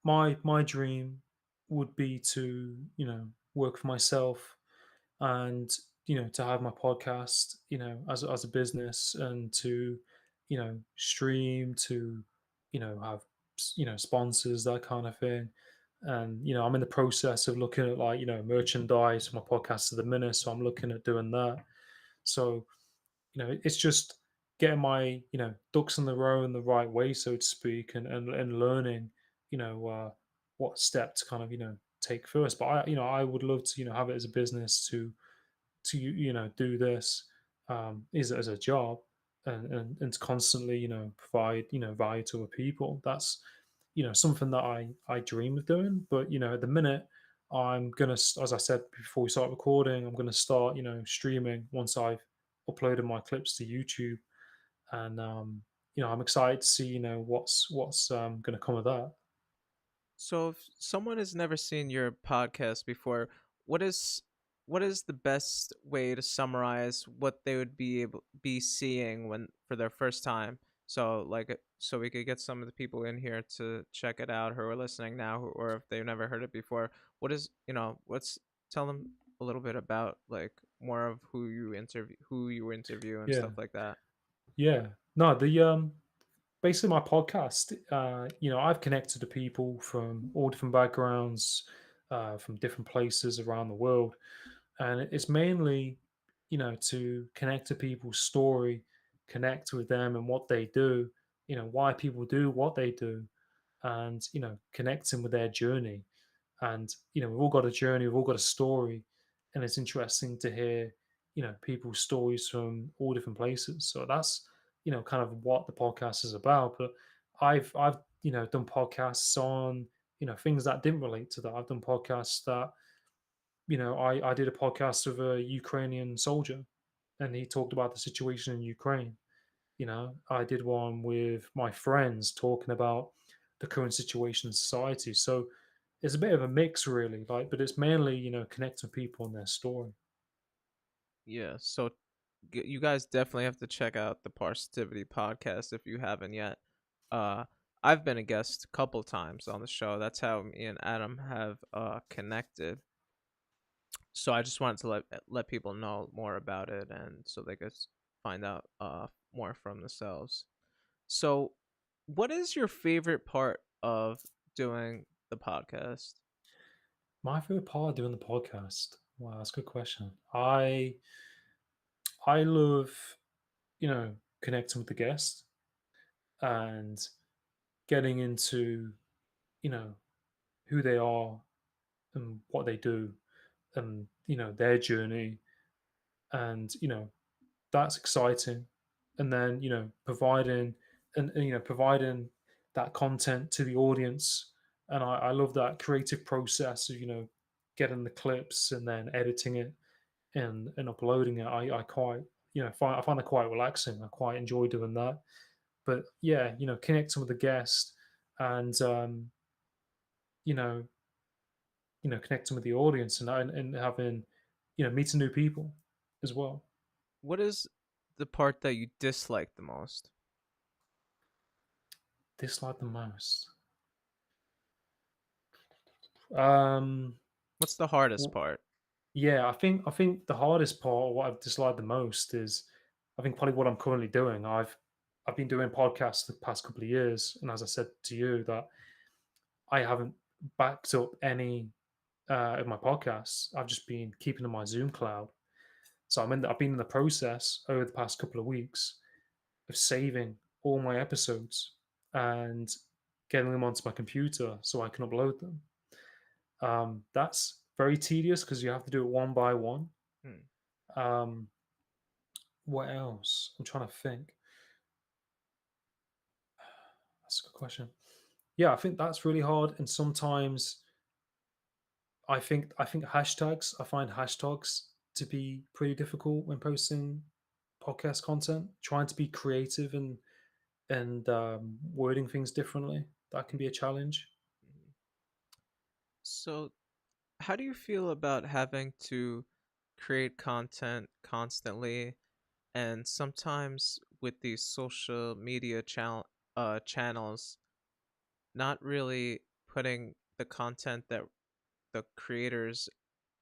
my dream would be to, work for myself and, to have my podcast, as a business and to, stream to, have, sponsors, that kind of thing. And, I'm in the process of looking at like, merchandise for my podcast at the minute. So I'm looking at doing that. So, it's just getting my ducks in the row in the right way, so to speak, and learning what step to kind of take first. But I would love to have it as a business to do this is as a job, and to constantly provide value to other people. That's something that I dream of doing. But at the minute, I'm gonna, as I said before we start recording, I'm gonna start streaming once I've uploaded my clips to YouTube, and I'm excited to see what's gonna come of that. So if someone has never seen your podcast before, what is what is the best way to summarize what they would be seeing when for their first time? So so we could get some of the people in here to check it out who are listening now or if they've never heard it before. What is, what's tell them a little bit about like more of who you interview and Yeah, stuff like that. yeah. No, the basically my podcast. I've connected to people from all different backgrounds, from different places around the world, and it's mainly, to connect to people's story, connect with them and what they do. Why people do what they do, and connecting with their journey. And we've all got a journey, we've all got a story, and it's interesting to hear people's stories from all different places. So that's kind of what the podcast is about. But I've done podcasts on things that didn't relate to that. I've done podcasts that I did a podcast with a Ukrainian soldier, and he talked about the situation in Ukraine. I did one with my friends talking about the current situation in society. So it's a bit of a mix, really. Like, but it's mainly connecting people and their story. Yeah, so you guys definitely have to check out the Parsitivity podcast if you haven't yet. Uh, I've been a guest a couple times on the show. That's how me and Adam have connected. So I just wanted to let people know more about it, and so they could find out more from themselves. So, what is your favorite part of doing the podcast? My favorite part of doing the podcast. Wow, that's a good question. I love connecting with the guest and getting into you know who they are and what they do and their journey, and that's exciting. And then providing providing that content to the audience. And I love that creative process of getting the clips and then editing it and uploading it. I quite I find it quite relaxing. I quite enjoy doing that. But yeah, connecting with the guest, and you know connecting with the audience, and having meeting new people as well. What is the part that you dislike the most? Dislike the most. Um, What's the hardest w- part? yeah, I think the hardest part, or what I've disliked the most, is I think probably what I'm currently doing. I've been doing podcasts the past couple of years, and as I said to you, that I haven't backed up any of my podcasts. I've just been keeping in my Zoom cloud. So I've been in the process over the past couple of weeks of saving all my episodes and getting them onto my computer so I can upload them. That's very tedious because you have to do it one by one. Hmm. Um, what else? I'm trying to think. That's a good question. Yeah, I think that's really hard. And sometimes I think hashtags. I find hashtags to be pretty difficult when posting podcast content. Trying to be creative and wording things differently, that can be a challenge. Mhm. So, how do you feel about having to create content constantly and sometimes with these social media channels not really putting the content that the creators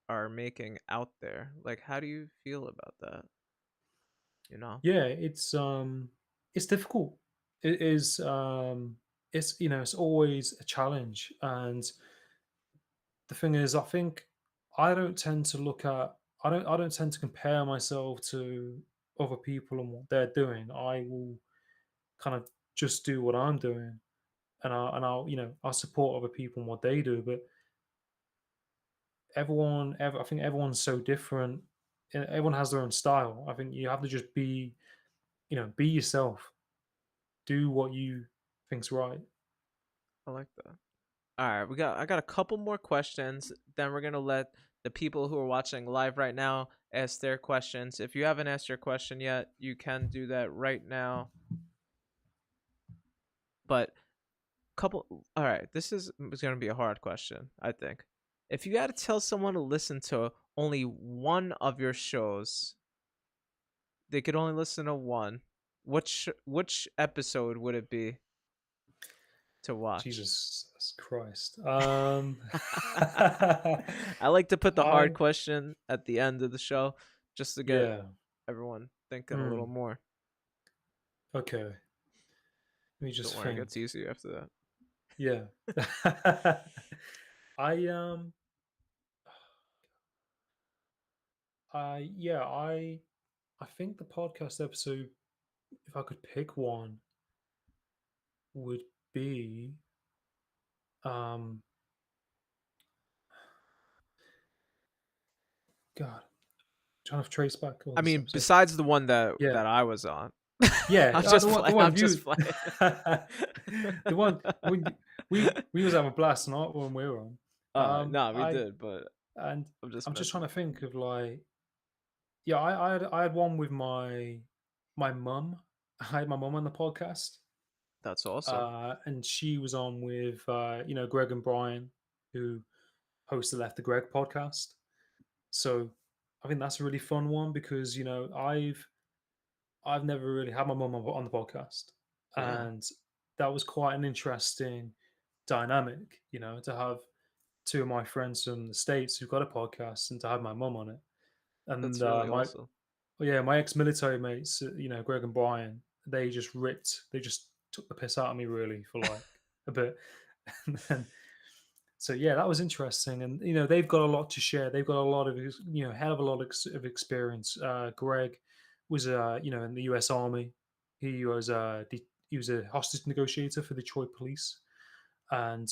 are making out there? Like, how do you feel about that? You know? Yeah, it's difficult. It is it's it's always a challenge. And the thing is, I think I don't tend to look at I don't tend to compare myself to other people and what they're doing. I will kind of just do what I'm doing, and I'll I'll support other people and what they do. But I think everyone's so different. Everyone has their own style. I think you have to just be be yourself, do what you think's right. I like that. All right, I got a couple more questions. Then we're gonna let the people who are watching live right now ask their questions. If you haven't asked your question yet, you can do that right now. But couple. All right, this is gonna be a hard question, I think. If you had to tell someone to listen to only one of your shows, they could only listen to one. Which episode would it be to watch? Jesus Christ. I like to put the hard I question at the end of the show just to get yeah. everyone thinking a little Hmm. more. Okay. Let me Don't just worry, it think. gets easier after that. Yeah. I yeah, I think the podcast episode, if I could pick one, would be um God, trying to trace back all I this mean, episode. besides the one that Yeah. I was on. Yeah, I'm just the playing. one I'm you just playing. the one we was having a blast, not when we were on. No, we I did, but and I'm just I'm just messing trying to with you. think of like yeah, I had one with my mum. I had my mum on the podcast, That's awesome. and she was on with Greg and Brian, who host the Left the Greg podcast. So I think that's a really fun one because I've never really had my mum on the podcast, Yeah, and that was quite an interesting dynamic, to have two of my friends from the states who've got a podcast, and to have my mum on it. And that's really awesome. my ex-military mates, Greg and Brian, they just took the piss out of me really for like a bit, and then so yeah, that was interesting, and they've got a lot to share. They've got a lot of hell of a lot of experience. Greg was in the U.S. Army. He was a hostage negotiator for the Detroit Police, and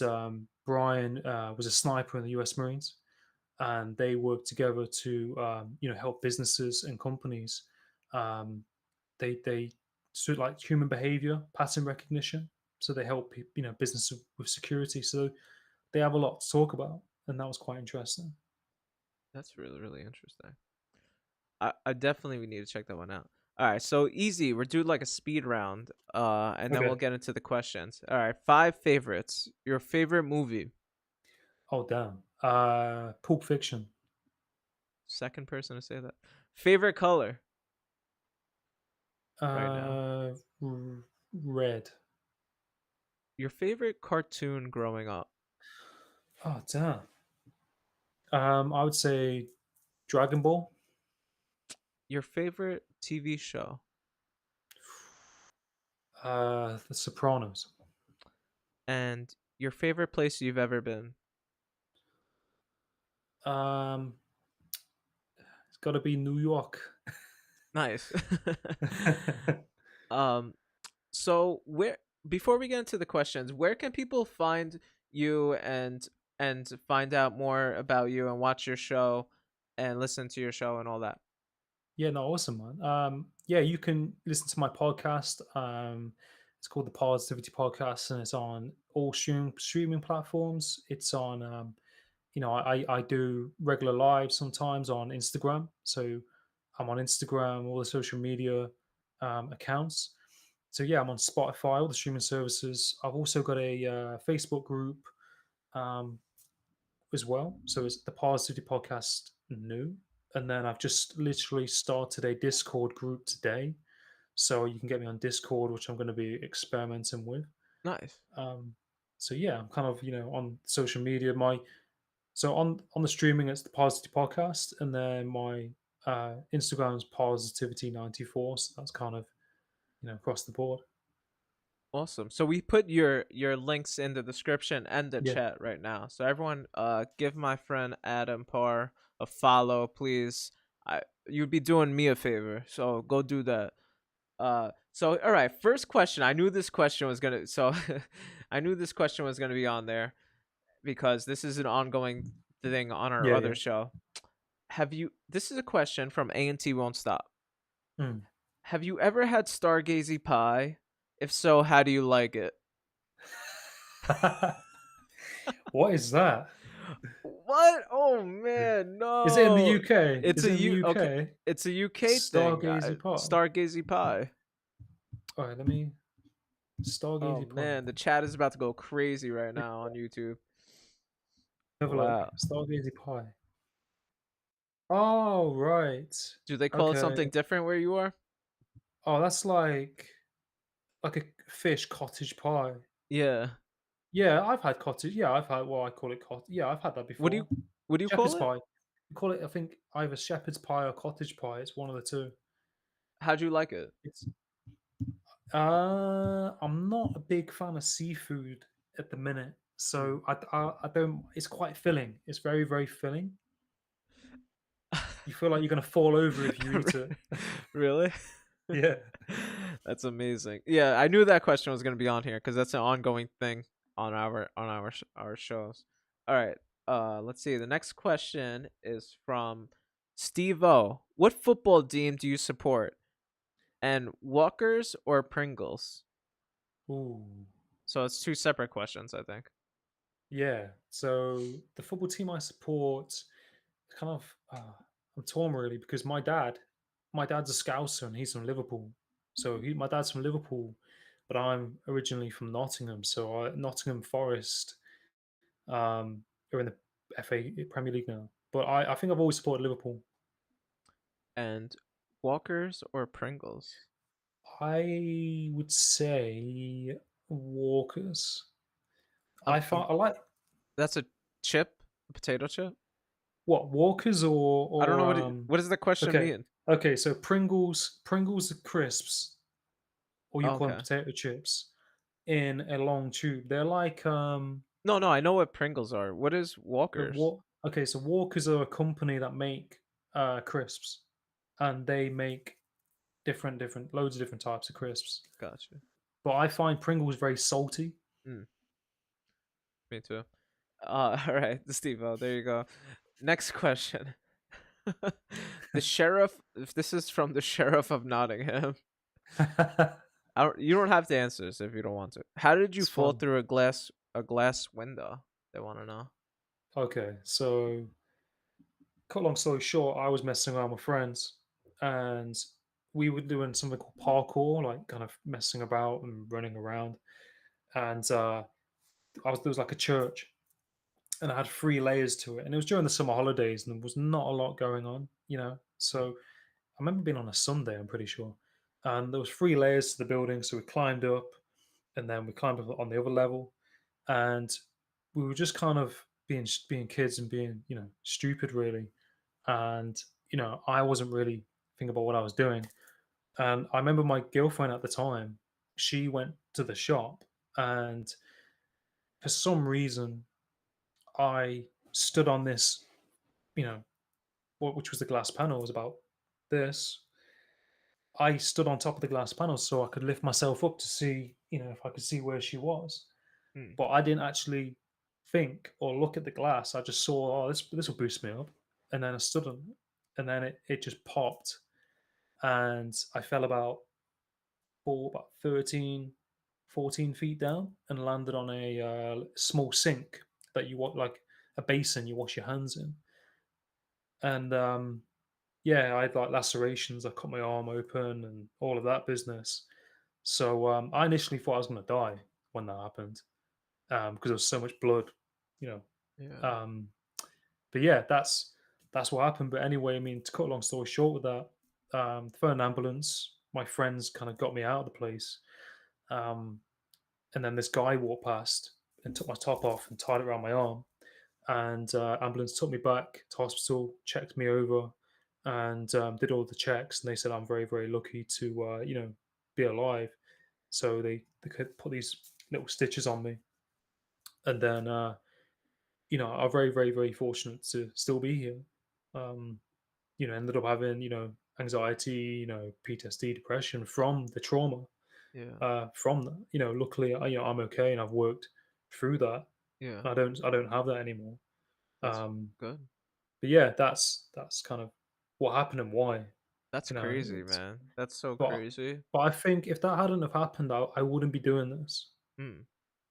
Brian was a sniper in the U.S. Marines, and they worked together to help businesses and companies. Um, they sort of like human behavior pattern recognition, so they help business with security. So they have a lot to talk about, and that was quite interesting. That's really, really interesting. I definitely we need to check that one out. All right, so easy. We're doing like a speed round, and then we'll Okay. get into the questions. All right, 5 favorites. Your favorite movie. Oh damn. Pulp Fiction. Second person to say that. Favorite color right now. Red. Your favorite cartoon growing up. Oh damn. I would say Dragon Ball. Your favorite TV show. The Sopranos. And your favorite place you've ever been. Um, it's got to be New York. Nice. um so where before we get into the questions, where can people find you and find out more about you and watch your show and listen to your show and all that? Yeah, no, awesome, man. Yeah, you can listen to my podcast. It's called the Positivity Podcast, and it's on all streaming platforms. It's on, I do regular lives sometimes on Instagram. So I'm on Instagram, all the social media accounts. So yeah, I'm on Spotify, all the streaming services. I've also got a Facebook group um, as well. So it's the Positivity Podcast New. And then I've just literally started a Discord group today. So you can get me on Discord, which I'm going to be experimenting with. Nice. Um, so yeah, I'm kind of on social media. On the streaming, it's the Positivity Podcast, and then my Instagram is Positivity94. So that's kind of across the board. Awesome. So we put your links in the description and the Yeah, chat right now. So everyone give my friend Adam Parr a follow, please. You'd be doing me a favor. So go do that. So all right, first question. I knew this question was going to I knew this question was going to be on there because this is an ongoing thing on our yeah, other yeah. show. This is a question from A&T Won't Stop. Mm. Have you ever had Stargazy pie? If so, how do you like it? What is that? What? Oh man, Is it in the no. UK? It's Is it a in the U okay. UK? It's a UK thing. Stargazy pie. Stargazy pie. All right, let me. Oh Stargazy pie. man, the chat is about to go crazy right now on YouTube. Have a look. Wow. Stargazy pie. Oh, right. Do they call it Okay. something different where you are? Oh, that's like a fish cottage pie. Yeah. Yeah, I've had cottage. Yeah, I've had. Well, I call it cottage. Yeah, I've had that What do you before. what do you Shepherd's call it? pie. We call it. I think either shepherd's pie or cottage pie. It's one of the two. How'd you like it? It's. I'm not a big fan of seafood at the minute, Mm. so I don't. It's quite filling. It's very very filling. You feel like you're gonna fall over if you eat it. Really? Yeah. That's amazing. Yeah, I knew that question was going to be on here because that's an ongoing thing on our shows. All right. Let's see. The next question is from Steve O. What football team do you support? And Walkers or Pringles? Ooh. So it's two separate questions, I think. Yeah. So the football team I support, kind of, I'm torn really because my dad's a Scouser and he's from Liverpool. So my dad's from Liverpool, but I'm originally from Nottingham. So Nottingham Forest are in the FA Premier League now. But I think I've always supported Liverpool. And Walkers or Pringles? I would say Walkers. Um, I um, find I like that's a chip, a potato chip. what Walkers I don't know or. what does the question Okay. mean. Okay, so Pringles are crisps, or you call them Okay. potato chips, in a long tube. They're like No, no, I know what Pringles are. What is Walkers? okay, so Walkers are a company that make crisps, and they make different loads of different types of crisps. Gotcha. But I find Pringles very salty. Mm, me too. All right, the Steve. Oh, there you go. Next question. The sheriff. If this is from the sheriff of Nottingham, you don't have to answer this if you don't want to. How did you It's fall fun. through a glass window? They want to know. Okay, so cut long story short, I was messing around with friends, and we were doing something called parkour, like kind of messing about and running around. And there was like a church, and I had 3 layers to it, and it was during the summer holidays, and there was not a lot going on, you know. Mm, So I remember being on a Sunday, I'm pretty sure, and there was 3 layers to the building. So we climbed up, and then we climbed up on the other level, and we were just kind of being kids and being stupid really. And I wasn't really thinking about what I was doing. And I remember my girlfriend at the time, she went to the shop, and for some reason I stood on this, you know, which was the glass panel, was about this. I stood on top of the glass panel so I could lift myself up to see, if I could see where she was. mm, But I didn't actually think or look at the glass. I just saw, oh, this will boost me up, and then I stood on it, and then it just popped, and I fell about 13, 14 feet down and landed on a small sink that you want, like a basin you wash your hands in. And yeah, I had like lacerations. I cut my arm open and all of that business. So I initially thought I was going to die when that happened because there was so much blood, you know. yeah. Um, but yeah, that's what happened. But anyway, I mean, to cut a long story short with that, for an ambulance, my friends kind of got me out of the place. Um, and then this guy walked past and took my top off and tied it around my arm. And ambulance took me back to hospital, checked me over, and did all the checks. And they said I'm very, very lucky to, be alive. So they could put these little stitches on me, and then I'm very, very, very fortunate to still be here. Um, ended up having anxiety, PTSD, depression from the trauma. Yeah. From that, luckily, I'm okay, and I've worked through that. Yeah. I don't have that anymore. That's Um, good. but yeah, that's kind of what happened and why. That's You know, crazy, it's, man. That's so but crazy. but I think if that hadn't have happened, I wouldn't be doing this. Hmm.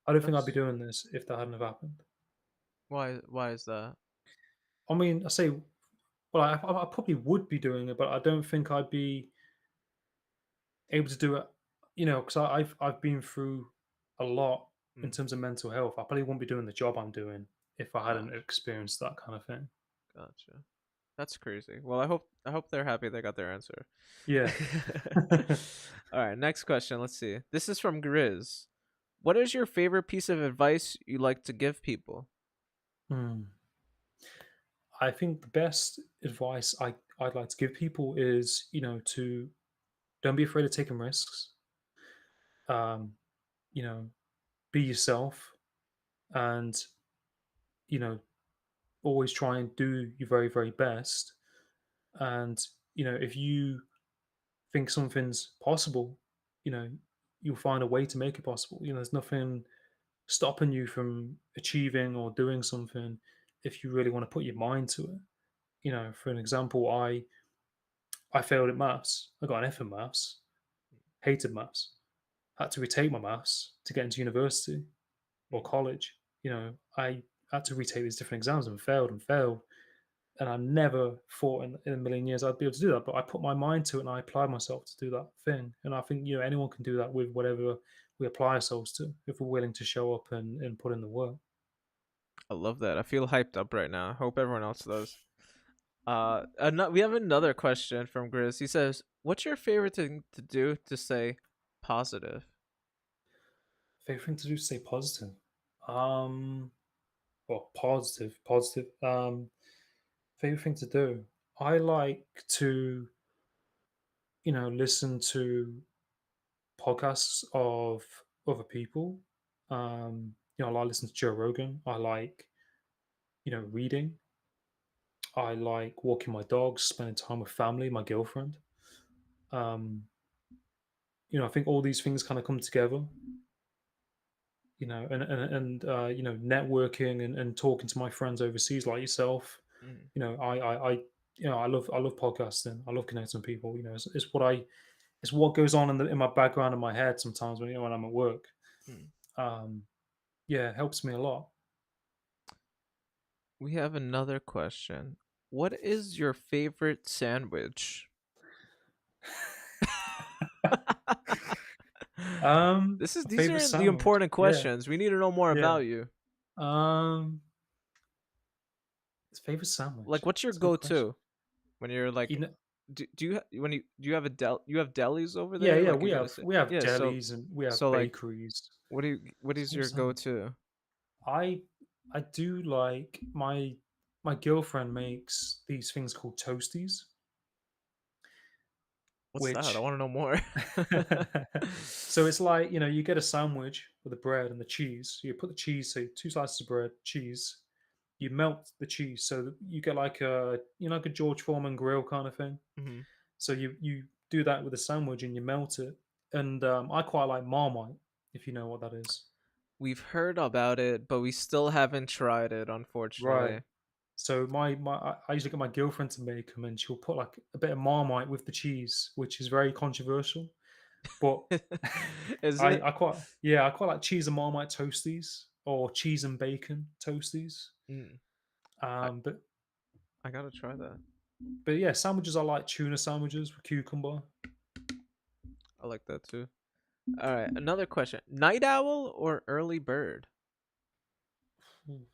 I don't think I'd be That's doing this if that hadn't have happened. why is that? I mean, I say, well, I probably would be doing it, but I don't think I'd be able to do it because I've been through a lot in Mm, terms of mental health. I probably wouldn't be doing the job I'm doing if I hadn't gotcha, experienced that kind of thing. gotcha. That's crazy. Well, I hope they're happy they got their answer. Yeah. All right, next question. Let's see. This is from Grizz. What is your favorite piece of advice you like to give people? Hmm. I think the best advice I'd like to give people is, to don't be afraid of taking risks. Um, you know, be yourself and, you know, always try and do your very, very best. And, if you think something's possible, you know, you'll find a way to make it possible. There's nothing stopping you from achieving or doing something if you really want to put your mind to it. For an example, I failed at maths. I got an F in maths, hated maths, had to retake my maths to get into university or Mm, college. I had to retake these different exams and failed and failed. And I never thought in a million years I'd be able to do that. But I put my mind to it and I applied myself to do that thing. And I think, anyone can do that with whatever we apply ourselves to if we're willing to show up and put in the work. I love that. I feel hyped up right now. I hope everyone else does. We have another question from Grizz. He says, "What's your favorite thing to do to stay positive?" Favorite thing to do, stay positive. Um, well, positive. Favorite thing to do. I like to, listen to podcasts of other people. I like listening to Joe Rogan. I like, reading. I like walking my dogs, spending time with family, my girlfriend. Um, I think all these things kind of come together, networking and talking to my friends overseas like yourself. Mm, I love podcasting. I love connecting with people. It's what goes on in my background in my head sometimes when I'm at work. mm. Um, yeah, it helps me a lot. We have another question. What is your favorite sandwich? A These favorite are the sandwich. important Yeah, questions. We need to know more yeah. about you. Um, favorite Like, sandwich. what's your It's a good question. go-to when you're You like, know, do you have a you have delis over yeah, there? yeah. Like We you gotta have say, we have yeah. delis and we have Like, bakeries. what is Favorite your sandwich. go-to? I I do like my girlfriend makes these things called toasties, What's that? I which want to know more. so it's like you get a sandwich with the bread and the cheese. So you put the cheese, so two slices of bread, cheese. You melt the cheese, so that you get like like a George Foreman grill kind of thing. Mhm. So you do that with a sandwich and you melt it. And I quite like Marmite, if you know what that is. We've heard about it, but we still haven't tried it, Right. unfortunately. So I usually get my girlfriend to make them, and she'll put like a bit of Marmite with the cheese, which is very controversial. But Is I it? I quite yeah I quite like cheese and Marmite toasties or cheese and bacon toasties. Mm, I Um, but I gotta try that. but yeah, sandwiches I like tuna sandwiches with cucumber. I like that too. All right, another question: night owl or early bird? Hmm.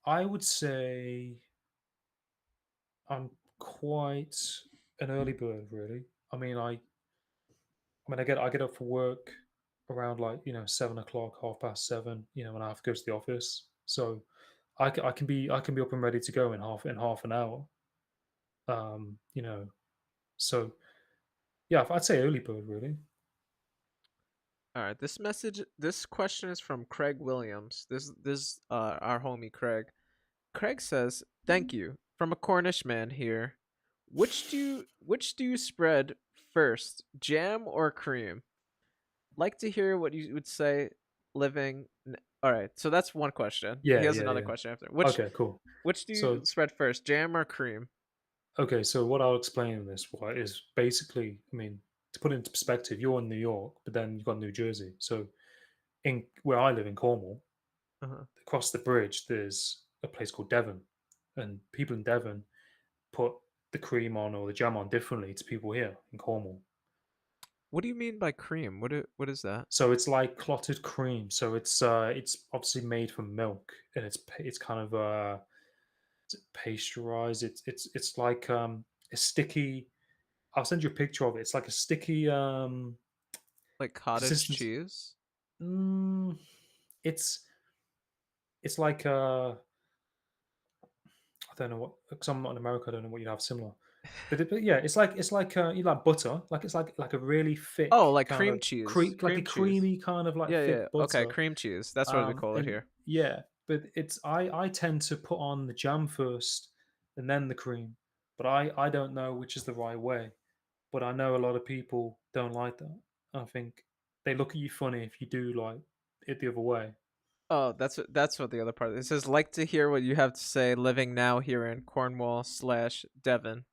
I would say I'm quite an early bird, really. I get up for work around like 7 o'clock, 7:30, and I have to go to the office. So I can be up and ready to go in half an hour. Um, you know, so yeah, I'd say early bird, really. All right, this question is from Craig Williams. This our homie Craig. Craig says, "Thank you from a Cornish man here. Which do you spread first, jam or cream? Like to hear what you would say living. All right, so that's one question. He Yeah, has yeah, another yeah. question after. Which Okay, cool. which do you So spread first, jam or cream? okay, so what I'll explain in this what is basically, to put it into perspective, you're in New York, but then you've got New Jersey. So in where I live in Cornwall, Uh-huh. across the bridge, there's a place called Devon, and people in Devon put the cream on or the jam on differently to people here in Cornwall. What do you mean by cream? What is that? So it's like clotted cream. So it's obviously made from milk, and it's kind of is it pasteurized. It's like a sticky. I'll send you a picture of it. It's like a sticky Like cottage consistency. cheese? Mm, it's it's like I don't know what, because I'm not in America. I don't know what you'd have similar. But yeah, it's like you like butter. Like it's like a really Oh, thick like kind cream of cheese. like a Cream cheese. creamy kind of like Yeah, yeah. thick Okay, butter. cream cheese. That's what we call it And here. yeah, but it's I tend to put on the jam first and then the cream. But I don't know which is the right way. But I know a lot of people don't like that. I think they look at you funny if you do like it the other way. Oh, that's what the other part. It says like to hear what you have to say. Living now here in Cornwall/Devon.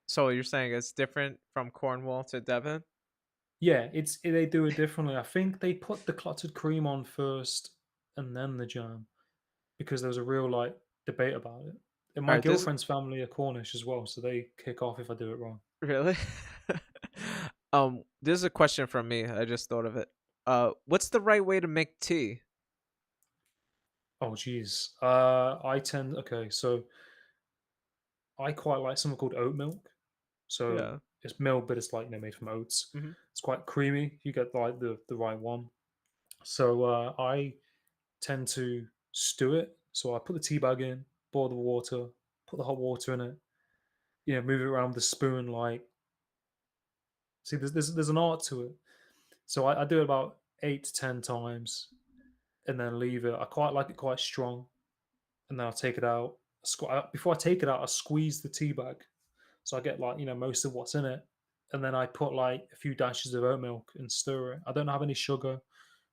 So you're saying it's different from Cornwall to Devon? Yeah, they do it differently. I think they put the clotted cream on first and then the jam because there was a real like debate about it. And All my right, this girlfriend's family are Cornish as well, so they kick off if I do it wrong. really. This is a question from me. I just thought of it. What's the right way to make tea? Oh geez. Okay, so I quite like something called oat milk. So Yeah. it's milk, but it's like made from oats. Hmm. It's quite creamy. You get like the right one. So I tend to stew it. So I put the tea bag in, boil the water, put the hot water in it. Move it around with a spoon. Like, see, there's an art to it. So I do it about 8 to 10 times, and then leave it. I quite like it quite strong, and then I'll take it out. Before I take it out, I squeeze the tea bag, so I get like most of what's in it, and then I put like a few dashes of oat milk and stir it. I don't have any sugar.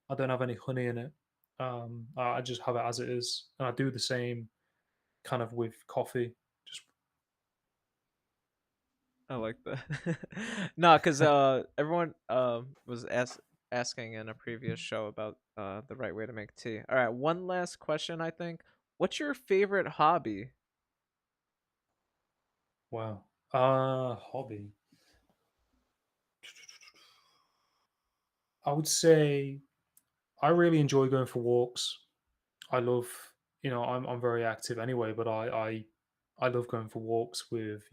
I don't have any honey in it. I just have it as it is, and I do the same kind of with coffee. Just I like that. No, because everyone was asking in a previous show about the right way to make tea. All right, one last question. I think. What's your favorite hobby? wow. Hobby. I would say I really enjoy going for walks. I love, I'm very active anyway, but I love going for walks with,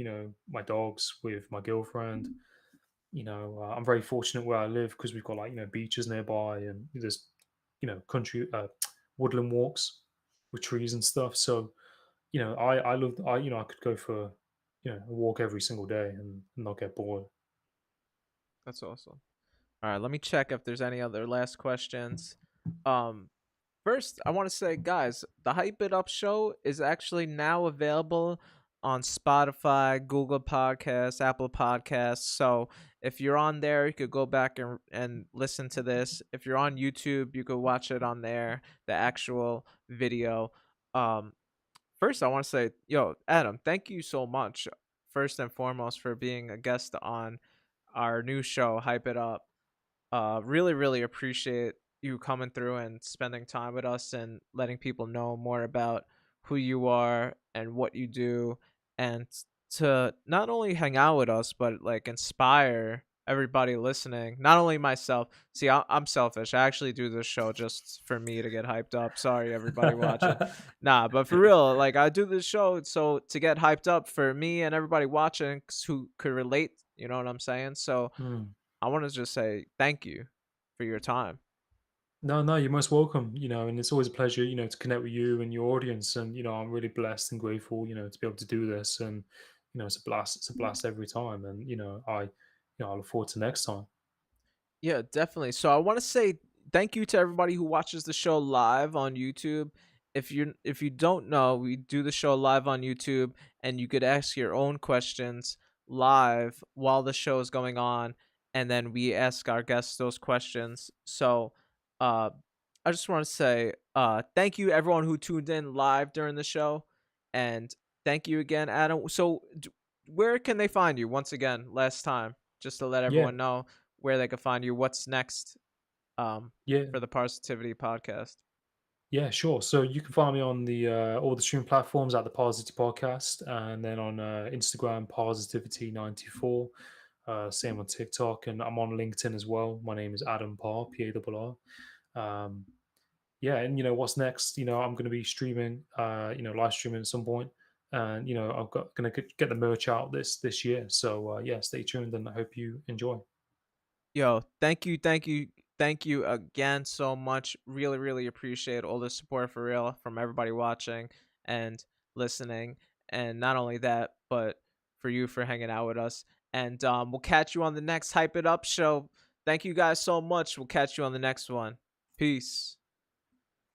my dogs, with my girlfriend. I'm very fortunate where I live because we've got like, beaches nearby and there's, country, woodland walks with trees and stuff. So, I love, I could go for, a walk every single day and not get bored. That's awesome. All right, let me check if there's any other last questions. Um, First, I want to say, guys, the Hype It Up show is actually now available on Spotify, Google Podcasts, Apple Podcasts. So if you're on there, you could go back and listen to this. If you're on YouTube, you could watch it on there, the actual video. Um, First, I want to say, yo, Adam, thank you so much, first and foremost, for being a guest on our new show, Hype It Up. Really, really appreciate you coming through and spending time with us and letting people know more about who you are and what you do, and to not only hang out with us, but like inspire everybody listening. Not only myself. See, I'm selfish. I actually do this show just for me to get hyped up. Sorry, everybody watching. Nah, but for real, like I do this show so to get hyped up for me and everybody watching who could relate. You know what I'm saying? So Hmm. I want to just say thank you for your time. No, no, you're most welcome, and it's always a pleasure, to connect with you and your audience. And, I'm really blessed and grateful, to be able to do this. And, it's a blast. It's a blast every time. And, I look forward to next time. Yeah, definitely. So I want to say thank you to everybody who watches the show live on YouTube. If you don't know, we do the show live on YouTube, and you could ask your own questions live while the show is going on, and then we ask our guests those questions. So, uh, I just want to say thank you everyone who tuned in live during the show, and thank you again, Adam. So, where can they find you once again? Last time, just to let Yeah. everyone know where they can find you. What's next Yeah. for the Positivity podcast? Yeah, sure. So you can find me on the all the stream platforms at the Positivity Podcast, and then on Instagram Positivity 94. Same on TikTok, and I'm on LinkedIn as well. My name is Adam Parr, Parr. Yeah, and what's next? I'm going to be streaming, live streaming at some point, and I've got going to get the merch out this year. So yeah, stay tuned, and I hope you enjoy. Yo, thank you again so much. Really, really appreciate all the support for real from everybody watching and listening. And not only that, but for you for hanging out with us. And we'll catch you on the next Hype It Up show. Thank you guys so much. We'll catch you on the next one. Peace.